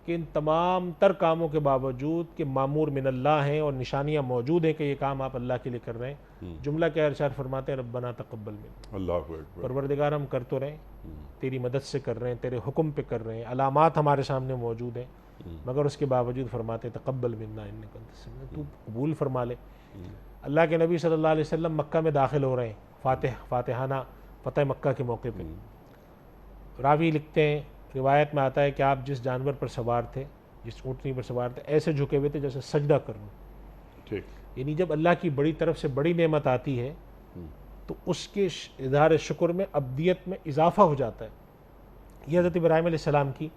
Speaker 2: कि इन तमाम तर कामों के बावजूद कि मामूर मिनल्लाह हैं और निशानियाँ मौजूद हैं कि ये काम आप अल्लाह के लिए कर रहे हैं, जुमला के अरशाद फरमाते हैं रब्बना तक़ब्बल मिन्ना, अल्लाहु अकबर, परवरदिगार हम कर तो रहे हैं, तेरी मदद से कर रहे हैं, तेरे हुक्म पे कर रहे हैं, अलामात हमारे सामने मौजूद हैं, मगर उसके बावजूद फरमाते तक़ब्बल मिन्ना इन्नका अंतस समीउल, तू कबूल फरमा ले। अल्लाह के नबी सल्लल्लाहु अलैहि वसल्लम मक्का में दाखिल हो रहे हैं, फातिहाना फ़तह मक्का के मौके पर। रावी लिखते हैं, रिवायत में आता है कि आप जिस जानवर पर सवार थे, जिस ऊँटनी पर सवार थे, ऐसे झुके हुए थे जैसे सजदा करना। ठीक, यानी जब अल्लाह की बड़ी तरफ से बड़ी नेमत आती है तो उसके इज़हार शुक्र में अब्दियत में इजाफा हो जाता है। यह हज़रत इब्राहीम अलैहिस्सलाम की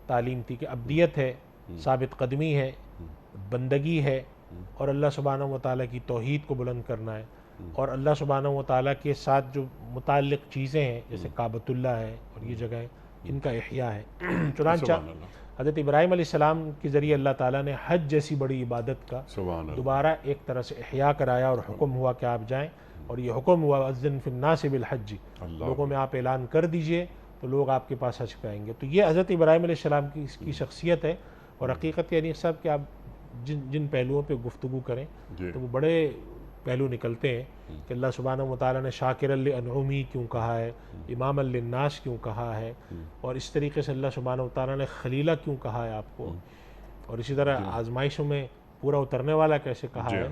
Speaker 2: तालीम थी कि अब्दियत है, साबित कदमी है, बंदगी है, और अल्लाह सुब्हानहू व तआला की तौहीद को बुलंद करना है, और अल्लाह सुब्हानहू व तआला के साथ जो मुताल्लिक़ चीज़ें हैं जैसे काबतुल्लाह है और ये जगह इनका इह्या है। चुनांचा हज़रत इब्राहीम अलैहिस्सलाम के ज़रिए अल्लाह ताला ने हज जैसी बड़ी इबादत का दोबारा एक तरह से इह्या कराया, और हुक्म हुआ कि आप जाएँ, और ये हुक्म हुआ अज़्ज़िन फ़िन्नास बिल हज्ज, लोगों में आप ऐलान कर दीजिए तो लोग आपके पास हज पे आएंगे। तो ये हज़रत इब्राहीम अलैहिस्सलाम की इसकी शख्सियत है। और हकीकत यानी साहब कि आप जिन पहलुओं पर गुफ्तगू करें तो वो बड़े पहलू निकलते हैं कि अल्लाह सुब्हानहू व तआला ने शाकिरन लिअनउमी क्यों कहा है, इमामन लिन्नास क्यों कहा है, और इस तरीके से अल्लाह सुब्हानहू व तआला ने खलीला क्यों कहा है आपको, और इसी तरह आजमाइशों में पूरा उतरने वाला कैसे कहा है।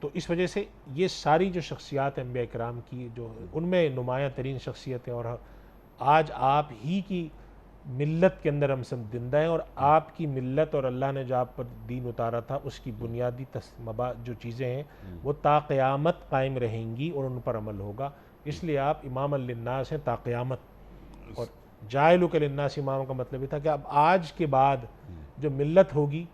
Speaker 2: तो इस वजह से ये सारी जो शख्सियात अंबिया किराम की जो उनमें नुमायाँ तरीन शख्सियत है, और आज आप ही की मिल्लत के अंदर हम सब जिंदा हैं, और आपकी मिल्लत और अल्लाह ने जो आप पर दीन उतारा था उसकी बुनियादी जो चीज़ें हैं वो ताक़यामत कायम रहेंगी और उन पर अमल होगा। इसलिए आप इमाम लिन्नास हैं ताक़यामत, और जाइलु के लिन्नास इमाम का मतलब ये था कि अब आज के बाद जो मिल्लत होगी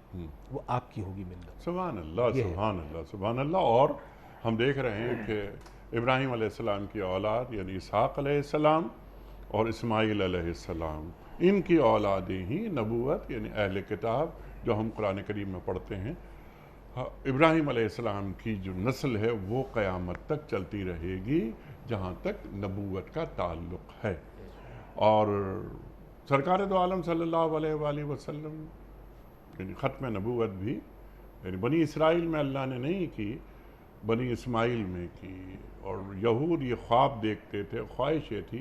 Speaker 2: वो आपकी होगी मिल्लत।
Speaker 1: सुभान अल्लाह, सुभान अल्लाह, सुभान अल्लाह। और हम देख रहे हैं कि इब्राहीम अलैहिस्सलाम की औलाद यानी इसहाक़ अलैहिस्सलाम और इस्माईल अलैहिस्सलाम, इनकी औलादें ही नबूवत यानी अहले किताब जो हम कुरान करीम में पढ़ते हैं, इब्राहीम अलैहिस्सलाम की जो नस्ल है वो क़यामत तक चलती रहेगी जहाँ तक नबूवत का ताल्लुक़ है। और सरकार दो आलम सल्लल्लाहु अलैहि वसल्लम यानी ख़त्म नबूवत भी यानी बनी इसराइल में अल्लाह ने नहीं की, बनी इस्माइल में की। और यहूद ये ख्वाब देखते थे, ख्वाहिश ये थी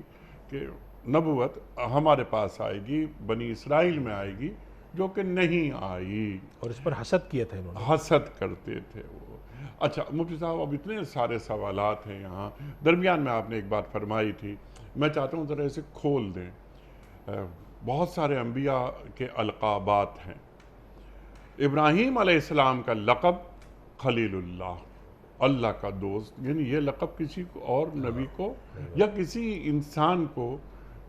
Speaker 1: कि नबूवत हमारे पास आएगी, बनी इसराइल में आएगी, जो कि नहीं आई।
Speaker 2: और इस पर हसद किया था इन्होंने।
Speaker 1: हसद करते थे वो। अच्छा मुफ्ती साहब, अब इतने सारे सवालात हैं यहाँ, दरमियान में आपने एक बात फरमाई थी, मैं चाहता हूँ ज़रा इसे खोल दें। बहुत सारे अम्बिया के अलक़ाबात हैं। इब्राहीम अलैहिस्सलाम का लक़ब खलीलुल्लाह, अल्लाह का दोस्त, यानी ये लक़ब किसी को और नबी को या किसी इंसान को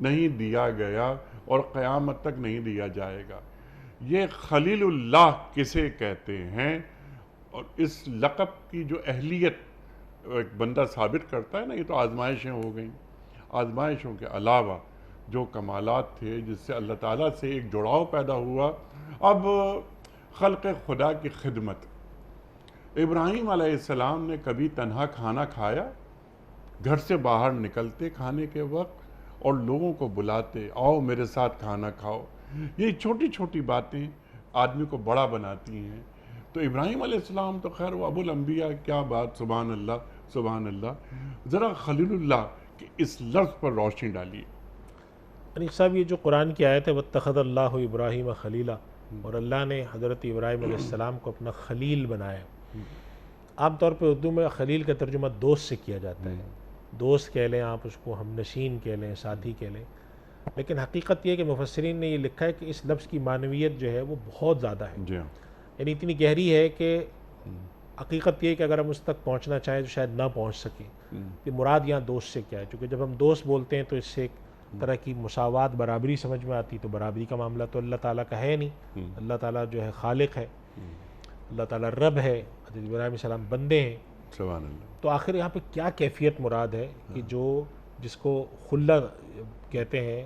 Speaker 1: नहीं दिया गया और क़यामत तक नहीं दिया जाएगा। ये खलीलुल्लाह किसे कहते हैं, और इस लक़ब की जो अहलियत एक बंदा साबित करता है ना, ये तो आजमाइशें हो गई। आजमाइशों के अलावा जो कमालात थे जिससे अल्लाह ताला से एक जुड़ाव पैदा हुआ। अब खल्क़ खुदा की खिदमत, इब्राहीम अलैहिस्सलाम ने कभी तन्हा खाना खाया? घर से बाहर निकलते खाने के वक्त और लोगों को बुलाते, आओ मेरे साथ खाना खाओ। ये छोटी छोटी बातें आदमी को बड़ा बनाती हैं। तो इब्राहीम अलैहिस्सलाम तो खैर वो अबुल अंबिया, क्या बात, सुभान अल्लाह सुभान अल्लाह। ज़रा खलीलुल्लाह के इस लफ्ज़ पर रोशनी डालिए।
Speaker 2: अनीक साहब, ये जो कुरान की आयत है वत्तख़ज़ल्लाहु इब्राहीम खलीला, और अल्लाह ने हज़रत इब्राहीम अलैहिस्सलाम को अपना खलील बनाया। आम तौर पे उर्दू में खलील का तर्जुमा दोस्त से किया जाता है। दोस्त कह लें आप उसको, हमनशीन कह लें, साथी कह लें, लेकिन हकीकत ये है कि मुफस्सिरीन ने ये लिखा है कि इस लफ्ज़ की मानवियत जो है वो बहुत ज़्यादा है,
Speaker 1: जी हाँ।
Speaker 2: यानी इतनी गहरी है कि हकीकत ये है कि अगर हम उस तक पहुँचना चाहें तो शायद ना पहुँच सकें कि मुराद यहाँ दोस्त से क्या है। क्योंकि जब हम दोस्त बोलते हैं तो इससे एक तरह की मुसावात, बराबरी समझ में आती, तो बराबरी का मामला तो अल्लाह ताला का है नहीं। अल्लाह ताला जो है खालिक है, अल्लाह ताला रब है, हज़रत इब्राहीम अलैहिस्सलाम बंदे हैं।
Speaker 1: सुभान अल्लाह।
Speaker 2: तो आखिर यहाँ पे क्या कैफियत मुराद है कि जो जिसको खुल्ला कहते हैं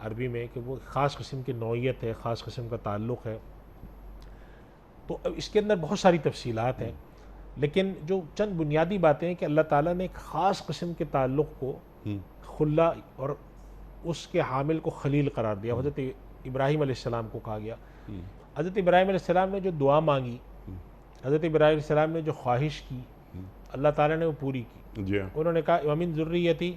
Speaker 2: अरबी में, कि वो ख़ास किस्म की नौइयत है, ख़ास किस्म का ताल्लुक़ है। तो अब इसके अंदर बहुत सारी तफसीलात हैं, लेकिन जो चंद बुनियादी बातें हैं कि अल्लाह ताला ने एक ख़ास किस्म के ताल्लुक़ को खुल्ला और उसके हामिल को खलील करार दिया। हज़रत इब्राहीम अलैहिस्सलाम को कहा गया, हज़रत इब्राहीम अलैहिस्सलाम ने जो दुआ मांगी, हज़रत इब्राहीम अलैहिस्सलाम ने जो ख्वाहिश की, अल्लाह ताला ने वो पूरी की।
Speaker 1: जी हाँ।
Speaker 2: उन्होंने कहा वमिन ज़ुर्रियती,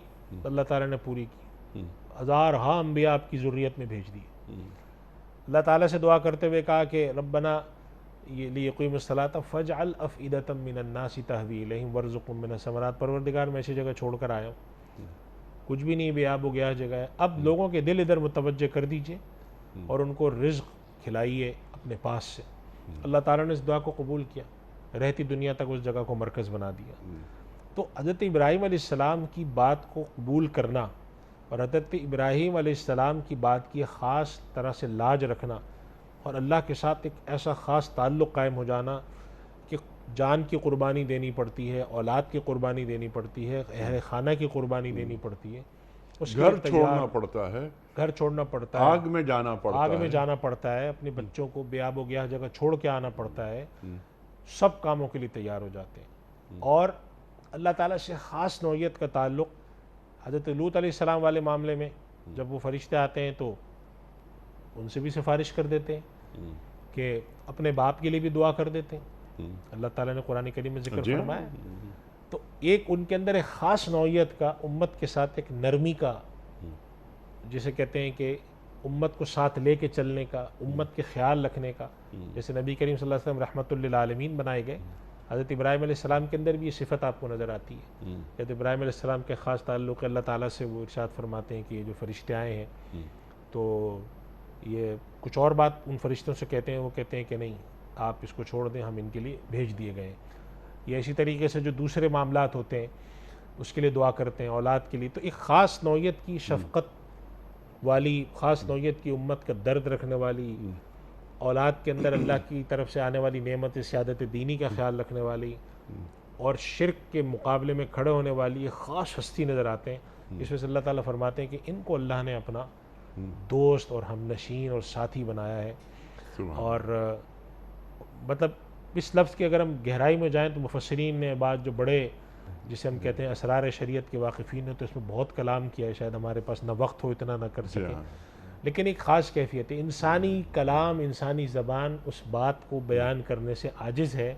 Speaker 2: अल्लाह ताला ने पूरी की। हज़ार अम्बिया आपकी ज़ुर्रियत में भेज दिए। अल्लाह ताला से दुआ करते हुए कहा कि रब्बना ये लियक़ीमुस्सलाता फ़जअल अफ़इदतम मिनन्नासि तहवी इलैहिम वरज़ुक़हुम मिनस्समरात। परवरदिगार, मैं ऐसी जगह छोड़ कर आया हूँ, कुछ भी नहीं, बेआब गया जगह है, अब लोगों के दिल इधर मुतवज्जे कर दीजिए और उनको रिज़्क़ खिलाइए अपने पास से। अल्लाह ताला ने इस दुआ को कबूल किया, रहती दुनिया तक उस जगह को मरकज़ बना दिया। तो हज़रत इब्राहीम अलैहिस्सलाम की बात को कबूल करना और हज़रत इब्राहीम अलैहिस्सलाम की बात की ख़ास तरह से लाज रखना और अल्लाह के साथ एक ऐसा ख़ास ताल्लुक़ कायम हो जाना कि जान की कुर्बानी देनी पड़ती है, औलाद की कुर्बानी देनी पड़ती है, अहल खाना की कुर्बानी देनी पड़ती है, उसके
Speaker 1: घर
Speaker 2: लिए
Speaker 1: छोड़ना पड़ता है,
Speaker 2: घर छोड़ना पड़ता है,
Speaker 1: आग में जाना पड़ता
Speaker 2: आग
Speaker 1: है,
Speaker 2: में जाना पड़ता है, अपने बच्चों को बेआब व गया जगह छोड़ के आना पड़ता है, सब कामों के लिए तैयार हो जाते हैं। और अल्लाह ताला से ख़ास नौइयत का ताल्लुक़ हज़रत लूत अलैहिस्सलाम वाले मामले में, जब वो फरिश्ते आते हैं तो उनसे भी सिफारिश कर देते हैं कि अपने बाप के लिए भी दुआ कर देते हैं। अल्लाह ताला ने कुरान करीम में जिक्र फरमाया। तो एक उनके अंदर एक ख़ास नौइयत का, उम्मत के साथ एक नरमी का, जिसे कहते हैं कि उम्मत को साथ लेके चलने का, उम्मत के ख्याल रखने का, जैसे नबी करीम सल्लल्लाहु अलैहि वसल्लम रहमतुल लिल आलमीन बनाए गए, हज़रत इब्राहीम अलैहिस्सलाम के अंदर भी ये सिफ़त आपको नज़र आती है। हज़रत इब्राहीम अलैहिस्सलाम के ख़ास ताल्लुक़ अल्लाह ताला से, वो इरशाद फरमाते हैं कि ये जो फरिश्ते आए हैं तो ये कुछ और बात उन फरिश्तों से कहते हैं, वो कहते हैं कि नहीं, आप इसको छोड़ दें, हम इनके लिए भेज दिए गए। या इसी तरीके से जो दूसरे मामलात होते हैं उसके लिए दुआ करते हैं, औलाद के लिए। तो एक ख़ास नौइयत की शफ़क़त वाली, ख़ास नौइयत की उम्मत का दर्द रखने वाली, औलाद के अंदर अल्लाह की तरफ से आने वाली नेमत सियादत दीनी का ख्याल रखने वाली और शिर्क के मुकाबले में खड़े होने वाली ये ख़ास हस्ती नज़र आते हैं। इस वजह से अल्लाह ताला फरमाते हैं कि इनको अल्लाह ने अपना दोस्त और हमनशीन और साथी बनाया है। और मतलब इस लफ्ज़ की अगर हम गहराई में जाएँ तो मुफस्सिरीन ने बात, जो बड़े जिसे हम कहते हैं असरार शरीयत के वाक़िफ़ीन ने, तो इसमें बहुत कलाम किया है, शायद हमारे पास ना वक्त हो इतना ना कर सकें, लेकिन एक ख़ास कैफियत है। इंसानी कलाम, इंसानी ज़बान उस बात को बयान करने से आजिज़ है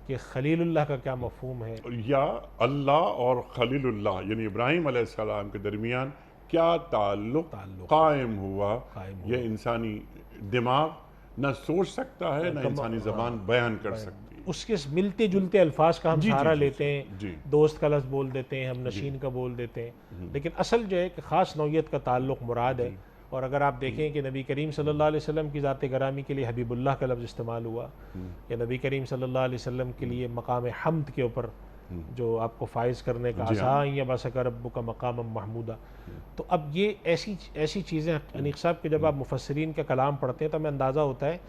Speaker 2: कि खलीलुल्लाह का क्या मफ़हूम है,
Speaker 1: या अल्लाह और खलीलुल्लाह यानी इब्राहीम अलैहिस्सलाम के दरमियान क्या ताल्लुक़ कायम हुआ। ये इंसानी दिमाग न सोच सकता है, न इंसानी ज़बान बयान कर सकती है।
Speaker 2: उसके मिलते जुलते अल्फाज का हम
Speaker 1: जी, जी,
Speaker 2: सहारा
Speaker 1: जी,
Speaker 2: लेते
Speaker 1: जी,
Speaker 2: हैं,
Speaker 1: जी।
Speaker 2: दोस्त का लफ्ज़ बोल देते हैं, हम नशीन का बोल देते हैं, लेकिन असल जो है कि ख़ास नौइयत का ताल्लुक़ मुराद है। और अगर आप देखें कि नबी करीम सल्लल्लाहु अलैहि वसल्लम की ज़ात गरामी के लिए हबीबुल्लाह का लफ्ज़ इस्तेमाल हुआ, या नबी करीम सल्लल्लाहु अलैहि वसल्लम के लिए मकाम हम्द के ऊपर जो आपको फाइज़ करने का
Speaker 1: जी हाँ।
Speaker 2: आसा या बसका रब्बु का मकाम महमूदा। तो अब ये ऐसी ऐसी चीज़ें अनीक साहब के जब आप मुफस्सिरीन का कलाम पढ़ते हैं तो हमें अंदाज़ा होता है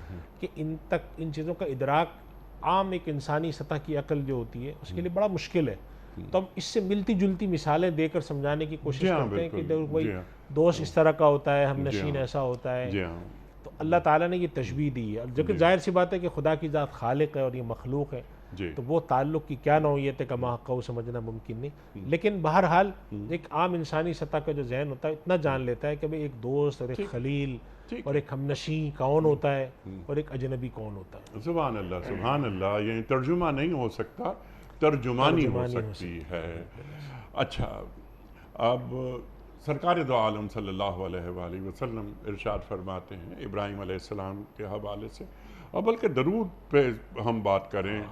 Speaker 2: कि इन चीज़ों का इदराक आम एक इंसानी सतह की अकल जो होती है उसके लिए बड़ा मुश्किल है। तो हम इससे मिलती जुलती मिसालें देकर समझाने की
Speaker 1: जी
Speaker 2: कोशिश
Speaker 1: हाँ,
Speaker 2: करते हैं कि
Speaker 1: बिल्कुल।
Speaker 2: देखो भाई,
Speaker 1: जी हाँ।
Speaker 2: दोस्त इस तरह का होता है, हम
Speaker 1: जी
Speaker 2: नशीन
Speaker 1: हाँ।
Speaker 2: ऐसा होता है।
Speaker 1: जी हाँ।
Speaker 2: तो अल्लाह ताला ने ये तशबीह दी है, जो कि
Speaker 1: जी।
Speaker 2: ज़ाहिर सी बात है कि खुदा की ज़ात खालिक है और ये मखलूक है,
Speaker 1: जी।
Speaker 2: तो वो ताल्लुक़ की क्या नौइयत है कमा हक़्क़हू समझना मुमकिन नहीं। लेकिन बहरहाल एक आम इंसानी सतह का जो ज़हन होता है इतना जान लेता है कि भाई एक दोस्त और एक
Speaker 1: ठीक,
Speaker 2: खलील
Speaker 1: ठीक
Speaker 2: और
Speaker 1: है।
Speaker 2: एक हमनशी कौन होता है और एक अजनबी कौन होता है।
Speaker 1: सुभान अल्लाह, सुभान अल्लाह। ये तर्जुमा नहीं हो सकता, तर्जुमानी हो
Speaker 2: तर्जुमानी हो
Speaker 1: सकती
Speaker 2: सकती
Speaker 1: है।
Speaker 2: है, बिल्कुल ऐसा।
Speaker 1: अच्छा, अब सरकार दो आलम सल्लल्लाहु अलैहि वसल्लम इरशाद फरमाते हैं इब्राहीम अलैहिस्सलाम के हवाले से, और बल्कि दरूद पे हम बात करें,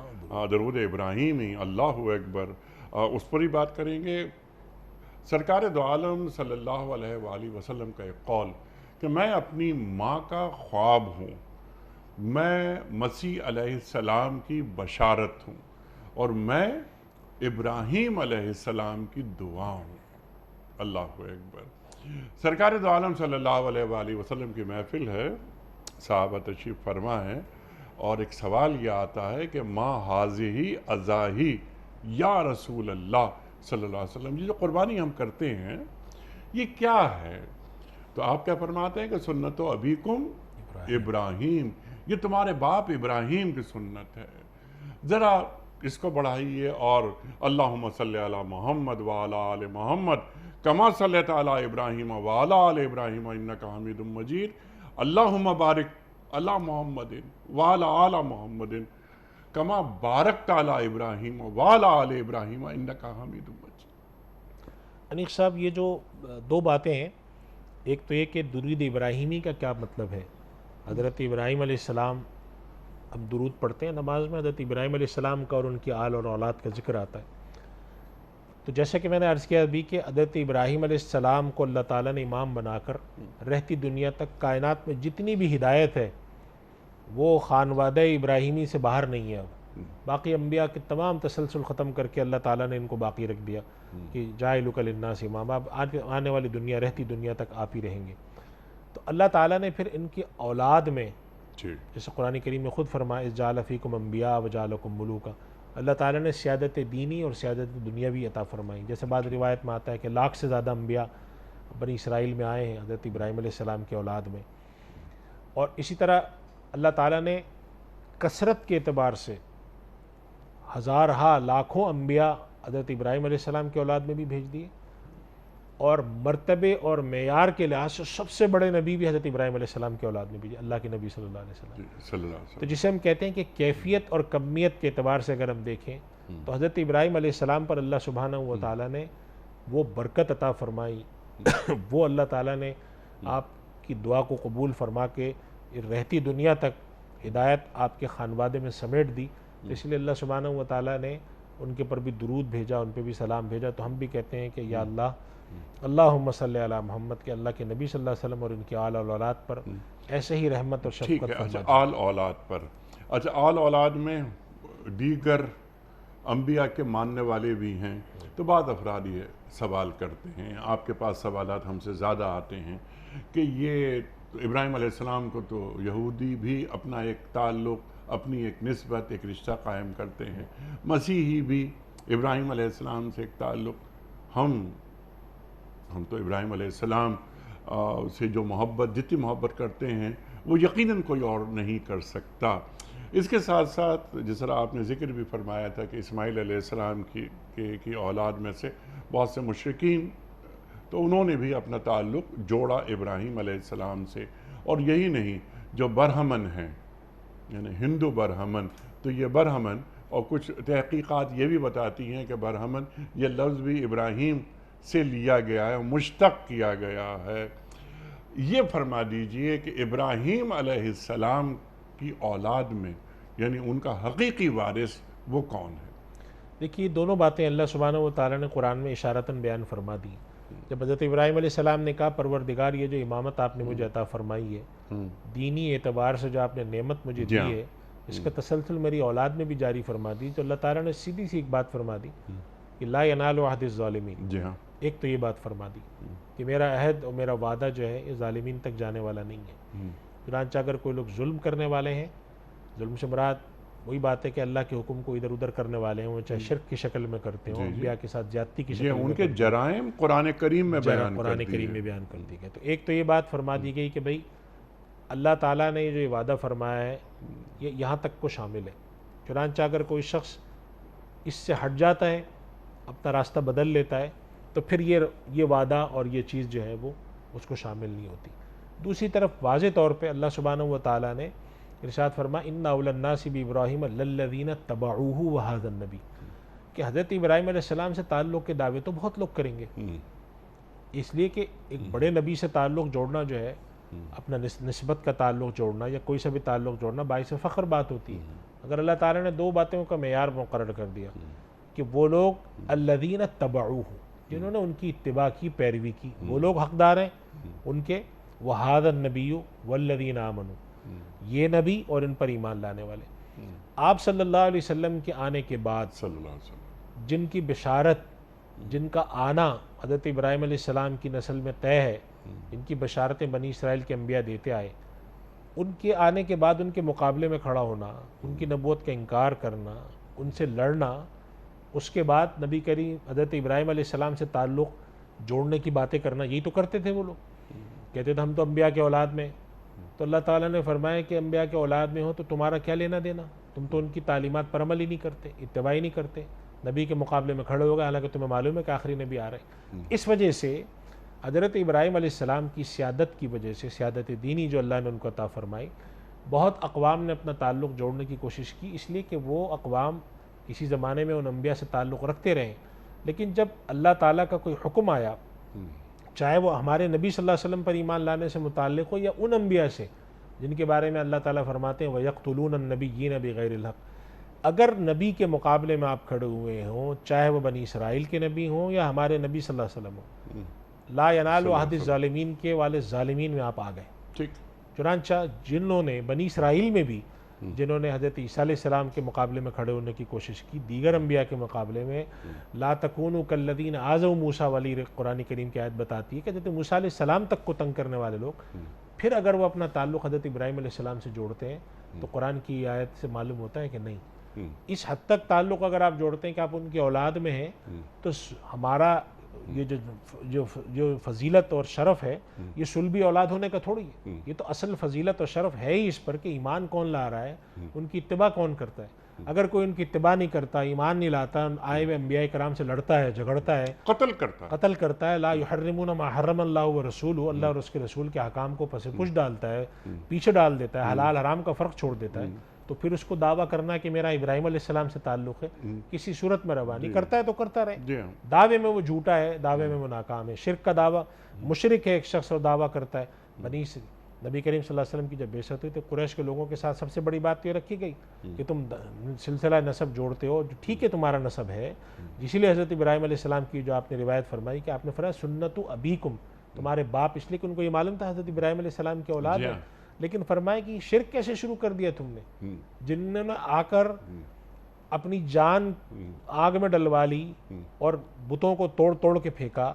Speaker 1: दरूद इब्राहीम ही, अल्लाहु अकबर, उस पर ही बात करेंगे। सरकार दो आलम सल्लल्लाहु अलैहि वसल्लम का एक कौल कि मैं अपनी माँ का ख्वाब हूँ, मैं मसीह अलैहिस्सलाम की बशारत हूँ, और मैं इब्राहीम अलैहिस्सलाम की दुआ हूँ। अल्लाहु अकबर। सरकार दो आलम सल्लल्लाहु अलैहि वसल्लम की महफिल है, साहबा तशरीफ़ फरमा है, और एक सवाल यह आता है कि माँ हाज़िही अज़ाही या रसूल अल्लाह सल्लल्लाहु अलैहि वसल्लम, ये जो कुर्बानी हम करते हैं ये क्या है? तो आप क्या फरमाते हैं कि सुन्नतो अबीकुम इब्राहीम, ये तुम्हारे बाप इब्राहीम की सुन्नत है। ज़रा इसको बढ़ाइए और अल्लाहुम्मा सल्ली अला मोहम्मद व अला आले मोहम्मद कमा सल्लैता अला इब्राहीम व अला आले इब्राहीम इन्नका हमीदुम मजीद, अल्लाहुम्मा बारिक अला मोहम्मदिन व अला आला मोहम्मदिन कमा बारकता अला इब्राहीम व अला आले इब्राहीम इन्नका हमीदुम मजीद।
Speaker 2: अनीक साहब, ये जो दो बातें हैं, एक तो ये कि दुरूद इब्राहिमी का क्या मतलब है। हज़रत इब्राहीम अलैहिस्सलाम, हम दुरूद पढ़ते हैं नमाज में, हज़रत इब्राहीम अलैहिस्सलाम का और उनकी आल और औलाद का जिक्र आता है। तो जैसे कि मैंने अर्ज़ किया अभी कि हज़रत इब्राहीम अलैहिस्सलाम को अल्लाह ताला ने इमाम बनाकर रहती दुनिया तक कायनात में जितनी भी हिदायत है वो खानवादा इब्राहिमी से बाहर नहीं है। अब बाकी अम्बिया के तमाम तसलसल ख़त्म करके अल्लाह ताला ने इनको बाकी रख दिया कि जाइलुका लिन्नास इमामा, अब आने वाली दुनिया, रहती दुनिया तक आप ही रहेंगे। तो अल्लाह ताला ने फिर इनकी औलाद में, जैसे कुरान करीम में ख़ुद फरमाया इज़ जाअल फ़ीकुम अम्बिया व जाअलकुम मुलूका, अल्लाह ताला ने सियादत दीनी और सियादत दुनियावी अता फ़रमाई। जैसे बाद रिवायत में आता है कि लाख से ज़्यादा अम्बिया बनी इसराइल में आए हैं हज़रत इब्राहीम अलैहिस्सलाम के औलाद में। और इसी तरह अल्लाह ताला ने कसरत के एतबार से हज़ारहा लाखों अम्बिया हज़रत इब्राहीम अलैहिस्सलाम के औलाद में भी भेज दिए, और मर्तबे और मेयार के लिहाज से सबसे बड़े नबी भी हज़रत इब्राहीम अलैहिस्सलाम के औलाद में भी, अल्लाह के नबी सल्लल्लाहु अलैहि वसल्लम। तो जिसे हम कहते हैं कि कैफियत और कमियत के एतबार से अगर हम देखें तो हज़रत इब्राहीम अलैहिस्सलाम पर अल्लाह सुब्हानहू व तआला ने वो बरकत अता फ़रमाई, वो अल्लाह ताला ने आपकी दुआ को कबूल फरमा के रहती दुनिया तक हिदायत आपके खानवादे में समेट दी। तो इसलिए अल्लाह सुब्हानहू व तआला ने उनके पर भी दुरूद भेजा, उन पर भी सलाम भेजा। तो हम भी कहते हैं कि या अल्लाह, अल्लाहुम्मा सल्ली अला मोहम्मद, के अल्लाह के नबी सल्लल्लाहु अलैहि वसल्लम और उनके आल और औलाद पर ऐसे ही रहमत और
Speaker 1: ठीक
Speaker 2: शफ़क़त
Speaker 1: है। अच्छा,
Speaker 2: फरमा।
Speaker 1: आल औलाद पर, अच्छा आल औलाद में दीगर अम्बिया के मानने वाले भी हैं। तो बाद अफराद ये सवाल करते हैं, आपके पास सवालात हमसे ज़्यादा आते हैं कि ये इब्राहीम अलैहिस्सलाम को तो यहूदी भी अपना एक ताल्लुक़, अपनी एक निस्बत, एक रिश्ता कायम करते हैं, मसीही भी इब्राहीम अलैहिस्सलाम से एक ताल्लुक़, हम तो इब्राहीम अलैहिस्सलाम से जो मोहब्बत, जितनी मोहब्बत करते हैं वो यकीनन कोई और नहीं कर सकता। इसके साथ साथ जिस तरह आपने ज़िक्र भी फरमाया था कि इस्माईल अलैहिस्सलाम की औलाद में से बहुत से मुशरिकीन, तो उन्होंने भी अपना ताल्लुक़ जोड़ा इब्राहीम अलैहिस्सलाम से। और यही नहीं, जो बरहमन हैं यानी हिंदू बरहमन, तो ये बरहमन, और कुछ तहकीकात ये भी बताती हैं कि बरहमन ये लफ्ज़ भी इब्राहीम से लिया गया है, मुश्तक़ किया गया है। ये फरमा दीजिए कि इब्राहीम अलैहिस्सलाम की औलाद में यानी उनका हकीकी वारिस वो कौन है?
Speaker 2: देखिए, दोनों बातें अल्लाह सुब्हानहू व तआला ने कुरान में इशारतन बयान फरमा दी। जब हज़रत इब्राहीम अलैहिस्सलाम ने कहा, परवरदिगार ये जो इमामत आपने मुझे अता फरमाई है, दीनी एतबार से जो आपने नेमत मुझे
Speaker 1: जी
Speaker 2: दी
Speaker 1: हाँ।
Speaker 2: है, इसका तसलसल मेरी औलाद में भी जारी फरमा दी। तो अल्लाह ताला ने सीधी सी एक बात फरमा दी कि ला यनालु अहदिज़ ज़ालिमीन।
Speaker 1: जी हाँ।
Speaker 2: एक तो ये बात फरमा दी कि मेरा अहद और मेरा वादा जो है ये ज़ालिमीन तक जाने वाला नहीं है। चुनांचे अगर कोई लोग जुल्म करने वाले हैं, जुल्म से मुराद वही बात है कि अल्लाह के हुक्म को इधर उधर करने वाले हैं, वो चाहे शिर्क की शक्ल में करते हो,
Speaker 1: जी, जी।
Speaker 2: अंबिया के साथ ज्यादती की
Speaker 1: ये
Speaker 2: शक्ल में
Speaker 1: उनके
Speaker 2: करते हो,
Speaker 1: जराइम कुरान करीम में
Speaker 2: जरा
Speaker 1: बयान कर
Speaker 2: कुरान
Speaker 1: दिए
Speaker 2: करीम में
Speaker 1: हैं।
Speaker 2: बयान कर दी गई। तो एक तो ये बात फरमा दी गई कि भाई अल्लाह ताला ने जो ये वादा फरमाया है ये यहाँ तक को शामिल है। चुनांचे अगर कोई शख्स इससे हट जाता है, अपना रास्ता बदल लेता है, तो फिर ये वादा और ये चीज़ जो है वो उसको शामिल नहीं होती। दूसरी तरफ वाज़े तौर पे अल्लाह सुब्हानहू व तआला ने इरशाद फरमा, इन्ना औलन्नासि बि इब्राहीम लल्लज़ीना तबऊहु व हाज़न नबी, कि हज़रत इब्राहीम अलैहिस्सलाम से ताल्लुक़ के दावे तो बहुत लोग करेंगे, इसलिए कि एक बड़े नबी से ताल्लुक़ जोड़ना जो है, अपना निस्बत का ताल्लुक़ जोड़ना या कोई सा भी ताल्लुक़ जोड़ना बाइस फ़ख्र बात होती है। अगर अल्लाह ताला ने दो बातों का मेयार मुकर्रर कर दिया कि वो लोग अल्लज़ीना तबऊहु, जिन्होंने उनकी इत्तिबा की, पैरवी की, वो लोग हकदार हैं उनके, वहादन नबीयु वल्लज़ीना आमनू, ये नबी और इन पर ईमान लाने वाले। आप सल्लल्लाहु अलैहि वसल्लम के आने के बाद
Speaker 1: सल्लल्लाहु अलैहि वसल्लम
Speaker 2: जिनकी बिशारत, जिनका आना हज़रत इब्राहीम अलैहिस्सलाम की नस्ल में तय है, जिनकी बशारतें बनी इसराइल के अंबिया देते आए, उनके आने के बाद उनके मुकाबले में खड़ा होना, उनकी नबूवत का इनकार करना, उनसे लड़ना, उसके बाद नबी करीम हज़रत इब्राहीम अलैहिस्सलाम से ताल्लुक़ जोड़ने की बातें करना, यही तो करते थे वो लोग। कहते थे हम तो अंबिया के औलाद में। तो अल्लाह ताला ने फरमाया कि अंबिया के औलाद में हो तो तुम्हारा क्या लेना देना, तुम तो उनकी तालीमात पर अमल ही नहीं करते, इत्तिबा ही नहीं करते, नबी के मुकाबले में खड़े हो गए, हालांकि तुम्हें मालूम है कि आखिरी नबी आ रहे हैं। इस वजह से हज़रत इब्राहीम अलैहिस्सलाम की सियादत की वजह से, सियादत दीनी जो अल्लाह ने उनको अता फरमाई, बहुत अक़वाम ने अपना ताल्लुक़ जोड़ने की कोशिश की, इसलिए कि वो अक़वाम किसी ज़माने में उन अंबिया से ताल्लुक़ रखते रहें। लेकिन जब अल्लाह ताला का कोई हुक्म आया, चाहे वो हमारे नबी सल्लल्लाहु अलैहि वसल्लम पर ईमान लाने से मुताल्लिक़ हो या उन अंबिया से जिनके बारे में अल्लाह ताला फरमाते हैं वयक़्तुलून अन्नबिय्यीन बिग़ैरिल हक़, अगर नबी के मुकाबले में आप खड़े हुए हों, चाहे वो बनी इसराइल के नबी हों या हमारे नबी सल्लल्लाहु अलैहि वसल्लम हों, ला यनालु अहदिज़ ज़ालिमीन के वाले ज़ालिमीन में आप आ गए।
Speaker 1: ठीक।
Speaker 2: चुनांचा जिन्होंने बनी इसराइल में भी, जिन्होंने हज़रत ईसा अलैहिस्सलाम के मुकाबले में खड़े होने की कोशिश की, दीगर अंबिया के मुकाबले में, ला तकूनु कल्लज़ीन आज़ौ मूसा वाली कुरान करीम की आयत बताती है कि हज़रत मूसा अलैहिस्सलाम तक को तंग करने वाले लोग, फिर अगर वो अपना ताल्लुक़ हज़रत इब्राहीम अलैहिस्सलाम से जोड़ते हैं, तो कुरान की आयत से मालूम होता है कि नहीं, इस हद तक ताल्लुक़ अगर आप जोड़ते हैं कि आप उनकी औलाद में हैं, तो हमारा ये जो फजीलत और शरफ़ है, ये सुलभी औलाद होने का थोड़ी है, ये तो असल फजीलत और शरफ़ है ही इस पर कि ईमान कौन ला रहा है, उनकी इत्तिबा कौन करता है। अगर कोई उनकी इत्तिबा नहीं करता, ईमान नहीं लाता, आए हुए अंबिया कराम से लड़ता है, झगड़ता है, कत्ल करता है, ला युहर्रिमून मा हर्रमल्लाहु व रसूलुहु, अल्लाह और उसके रसूल के हकाम को पसे-पुश डालता है, पीछे डाल देता है, हलाल हराम का फ़र्क छोड़ देता है, तो फिर उसको दावा करना कि मेरा इब्राहीम अलैहिस्सलाम से ताल्लुक़ है, किसी सूरत में रवा नहीं। करता है तो करता रहे, दावे में वो झूठा है, दावे में वो नाकाम है, शिर्क का दावा, मुशरिक है एक शख्स और दावा करता है। नबी करीम सल्लल्लाहु अलैहि वसल्लम की जब बेइज्जत हुई तो कुरैश के लोगों के साथ सबसे बड़ी बात तो ये रखी गई कि तुम सिलसिला नसब जोड़ते हो, जो ठीक है तुम्हारा नसब है, इसीलिए हज़रत इब्राहीम अलैहिस्सलाम की जो आपने रिवायत फरमाई कि आपने फरमाया सुन्नतु अबीकुम, तुम्हारे बाप, इसलिए कि उनको ये मालूम था हज़रत इब्राहीम अलैहिस्सलाम के औलाद है, लेकिन फरमाया कि शिर्क कैसे शुरू कर दिया तुमने, जिन्होंने आकर अपनी जान आग में डलवा ली और बुतों को तोड़ तोड़ के फेंका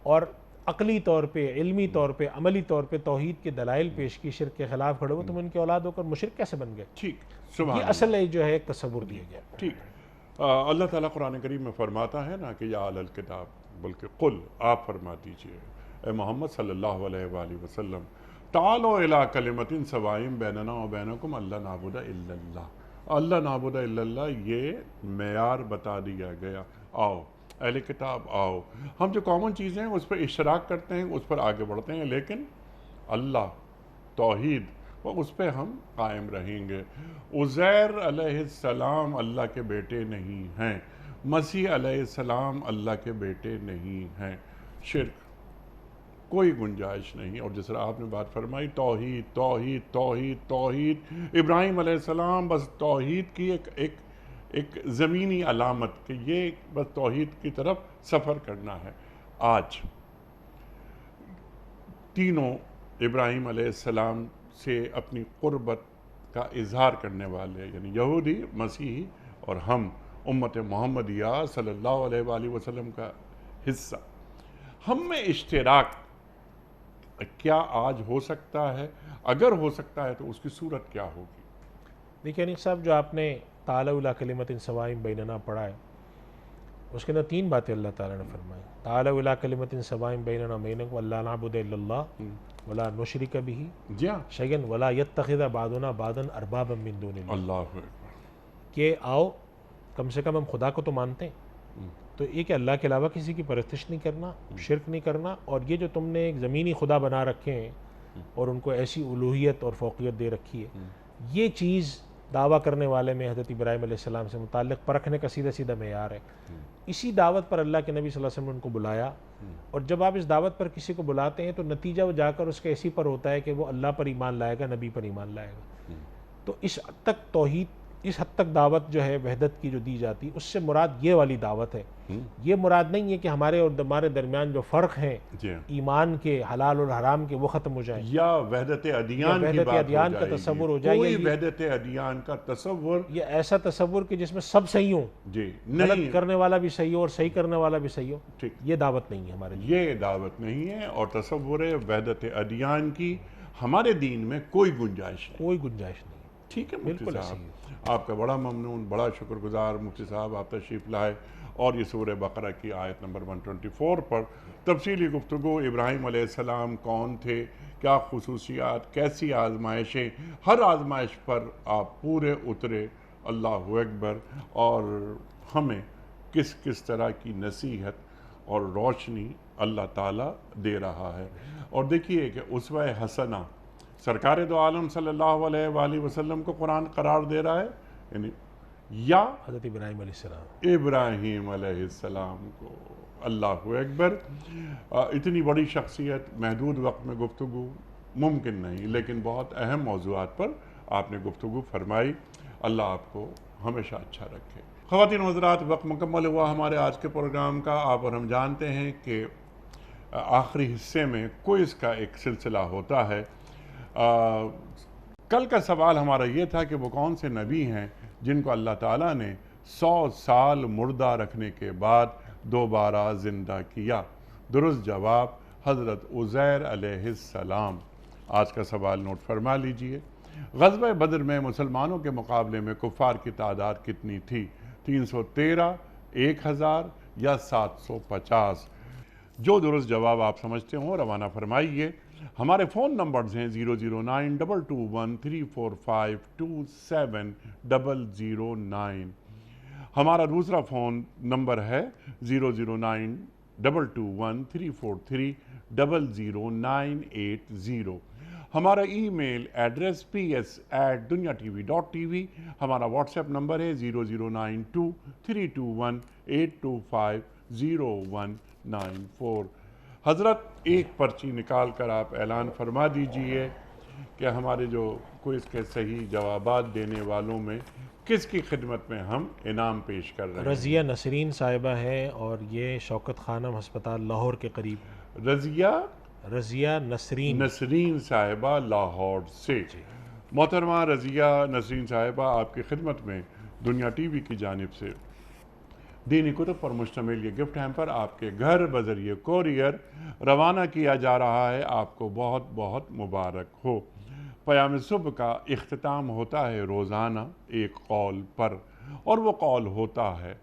Speaker 2: और अकली तौर पे, इल्मी तौर पे, अमली तौर पे तौहीद के दलाइल पेश की, शिर्क के खिलाफ खड़े हो, तुम उनकी औलाद होकर मुशरिक कैसे बन गए।
Speaker 1: ठीक,
Speaker 2: ये असल है जो है एक तस्वुर दिया गया।
Speaker 1: ठीक, अल्लाह ताला कुरान करीम में फरमाता है ना कि या अहलल किताब, बल्कि कुल आप फरमा दीजिए ए मोहम्मद सल्लल्लाहु अलैहि वसल्लम, तालो इला कलिमतिन सवाइम बैनना व बैनकुम अल्ला नाबुदा इल्लल्लाह, अल्लाह नाबुदा इल्लल्लाह, ये मेयार बता दिया गया। आओ अहले किताब आओ, हम जो कॉमन चीज़ें हैं उस पर इशराक करते हैं, उस पर आगे बढ़ते हैं, लेकिन अल्लाह तौहीद व उस पर हम कायम रहेंगे। उज़ैर अलैहिस्सलाम अल्लाह के बेटे नहीं हैं, मसीह अलैहिस्सलाम अल्लाह के बेटे नहीं हैं। शिर्क कोई गुंजाइश नहीं। और जिस तरह आपने बात फरमाई, तौहीद तौहीद तौहीद तौहीद, इब्राहीम अलैहिस्सलाम बस तौहीद की एक ज़मीनी अलामत कि ये बस तौहीद की तरफ सफ़र करना है। आज तीनों इब्राहीम अलैहिस्सलाम से अपनी क़ुर्बत का इजहार करने वाले यानी यहूदी, मसीही और हम उम्मत मोहम्मदिया सल्लल्लाहु अलैहि वसल्लम का हिस्सा, हम में इश्तिराक क्या आज हो सकता है? अगर हो सकता है तो उसकी सूरत क्या होगी?
Speaker 2: देखिए अनीक साहब, जो आपने तालौ इला कलिमतिन सवाइन बैनना पढ़ा है, उसके अंदर तीन बातें अल्लाह ताला ने फरमाई। तालौ इला कलिमतिन सवाइन बैनना बैनकुम वल्ला नअबुदु इल्लल्लाह वला नुशरिक बिही शैअन वला यत्तखिज़ बादुना बादन अरबाबन मिन दुनिल्लाह।
Speaker 1: अल्लाहु अकबर।
Speaker 2: कि आओ कम से कम हम खुदा को तो मानते हैं, तो ये कि अल्लाह के अलावा किसी की परस्तिश नहीं करना, शिरक नहीं करना, और ये जो तुमने एक ज़मीनी खुदा बना रखे हैं और उनको ऐसी उलूहियत और फ़ौक़ियत दे रखी है, ये चीज़ दावा करने वाले में हज़रत इब्राहीम अलैहिस्सलाम से मुताल्लिक़ परखने का सीधा सीधा मेयार है। इसी दावत पर अल्लाह के नबी सल्लल्लाहु अलैहि वसल्लम ने उनको बुलाया, और जब आप इस दावत पर किसी को बुलाते हैं तो नतीजा वो जाकर उसके इसी पर होता है कि वो अल्लाह पर ईमान लाएगा, नबी पर ईमान लाएगा। तो इस हद तक तौहीद, इस हद तक दावत जो है वहदत की जो दी जाती, उससे मुराद ये वाली दावत है। ये मुराद नहीं है कि हमारे और हमारे दरमियान जो फ़र्क हैं ईमान के, हलाल और हराम के, वो ख़त्म हो जाए,
Speaker 1: या वहदत अदियान की बात
Speaker 2: अदियान का तसव्वुर हो जाए,
Speaker 1: कोई वहदत अदियान का तसव्वुर,
Speaker 2: ये ऐसा तसव्वुर कि जिसमें सब सही हो,
Speaker 1: जी
Speaker 2: गलत
Speaker 1: नहीं,
Speaker 2: करने वाला भी सही हो और सही करने वाला भी सही हो,
Speaker 1: ठीक,
Speaker 2: ये दावत नहीं है हमारे लिए।
Speaker 1: ये दावत नहीं है। और तसव्वुर वहदत अदियान की हमारे दीन में कोई गुंजाइश नहीं,
Speaker 2: कोई गुंजाइश नहीं।
Speaker 1: ठीक है मुफ्ती
Speaker 2: बिल्कुल
Speaker 1: साहब, आपका बड़ा ममनून, बड़ा शुक्रगुजार मुफ्ती साहब, आप तशरीफ़ लाए और ये सूरह बकरा की आयत नंबर 124 पर तफसीली गुफ्तगू, इब्राहीम अलैहिस्सलाम कौन थे, क्या खुसूसियात, कैसी आजमाइशें, हर आजमाइश पर आप पूरे उतरे, अल्लाहु अकबर, और हमें किस किस तरह की नसीहत और रोशनी अल्लाह ताला दे रहा है। और देखिए कि उस्वा हसना सरकार दो आलम सल्लल्लाहु अलैहि वसल्लम को कुरान करार दे रहा है, यानी या
Speaker 2: हज़रत इब्राहीम
Speaker 1: अलैहिस्सलाम को। अल्लाहु अकबर। इतनी बड़ी शख्सियत, महदूद वक्त में गुफ्तगू मुमकिन नहीं, लेकिन बहुत अहम मौज़ूआत पर आपने गुफ्तगू फरमाई। अल्लाह आपको हमेशा अच्छा रखे। ख़वातीन व हज़रात, वक्त मुकम्मल हुआ हमारे आज के प्रोग्राम का। आप और हम जानते हैं कि आखिरी हिस्से में क्विज़ का एक सिलसिला होता है। कल का सवाल हमारा ये था कि वो कौन से नबी हैं जिनको अल्लाह ताला ने 100 साल मुर्दा रखने के बाद दोबारा ज़िंदा किया। दुरुस्त जवाब हज़रत उज़ैर अलैहिस्सलाम। आज का सवाल नोट फरमा लीजिए। ग़ज़वा बदर में मुसलमानों के मुकाबले में कुफ़ार की तादाद कितनी थी? 313, 1000 या 750? जो दुरुस्त जवाब आप समझते हो रवाना फरमाइए। हमारे फ़ोन नंबर्स हैं 00922134527 हमारा दूसरा फ़ोन नंबर है 009222343000980। हमारा ईमेल एड्रेस ps@duniatv.tv। हमारा व्हाट्सएप नंबर है 00923218250194। हज़रत, एक पर्ची निकाल कर आप ऐलान फरमा दीजिए कि हमारे जो क्विज़ के सही जवाबात देने वालों में किसकी खिदमत में हम इनाम पेश कर रहे हैं।
Speaker 2: रज़िया नसरीन साहिबा हैं और ये शौकत खानम हस्पताल लाहौर के करीब। रज़िया
Speaker 1: नसरीन साहिबा लाहौर से। मोहतरमा रज़िया नसरीन साहिबा, आपकी खिदमत में दुनिया टीवी की जानिब से दीनी कुतुब पर मुश्तमिल ये गिफ्ट हैम्पर आपके घर बज़रिए कोरियर रवाना किया जा रहा है। आपको बहुत बहुत मुबारक हो। क़याम सुबह का इख्तिताम होता है रोज़ाना एक कौल पर, और वो कौल होता है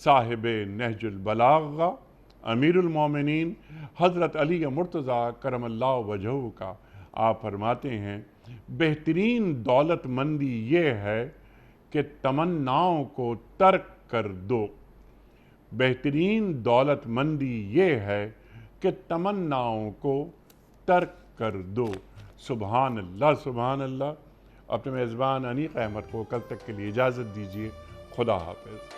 Speaker 1: साहिब नहजुल बलाग़ा अमीरुल मोमिनीन हज़रत अली मुर्तज़ा करमल्लाहु वजहू का। आप फरमाते हैं, बेहतरीन दौलतमंदी ये है कि तमन्नाओं को तर्क कर दो। बेहतरीन दौलतमंदी ये है कि तमन्नाओं को तर्क कर दो। सुबहान अल्लाह, सुबहान अल्लाह। अपने मेज़बान अनीक अहमद को कल तक के लिए इजाज़त दीजिए। खुदा हाफ़िज़।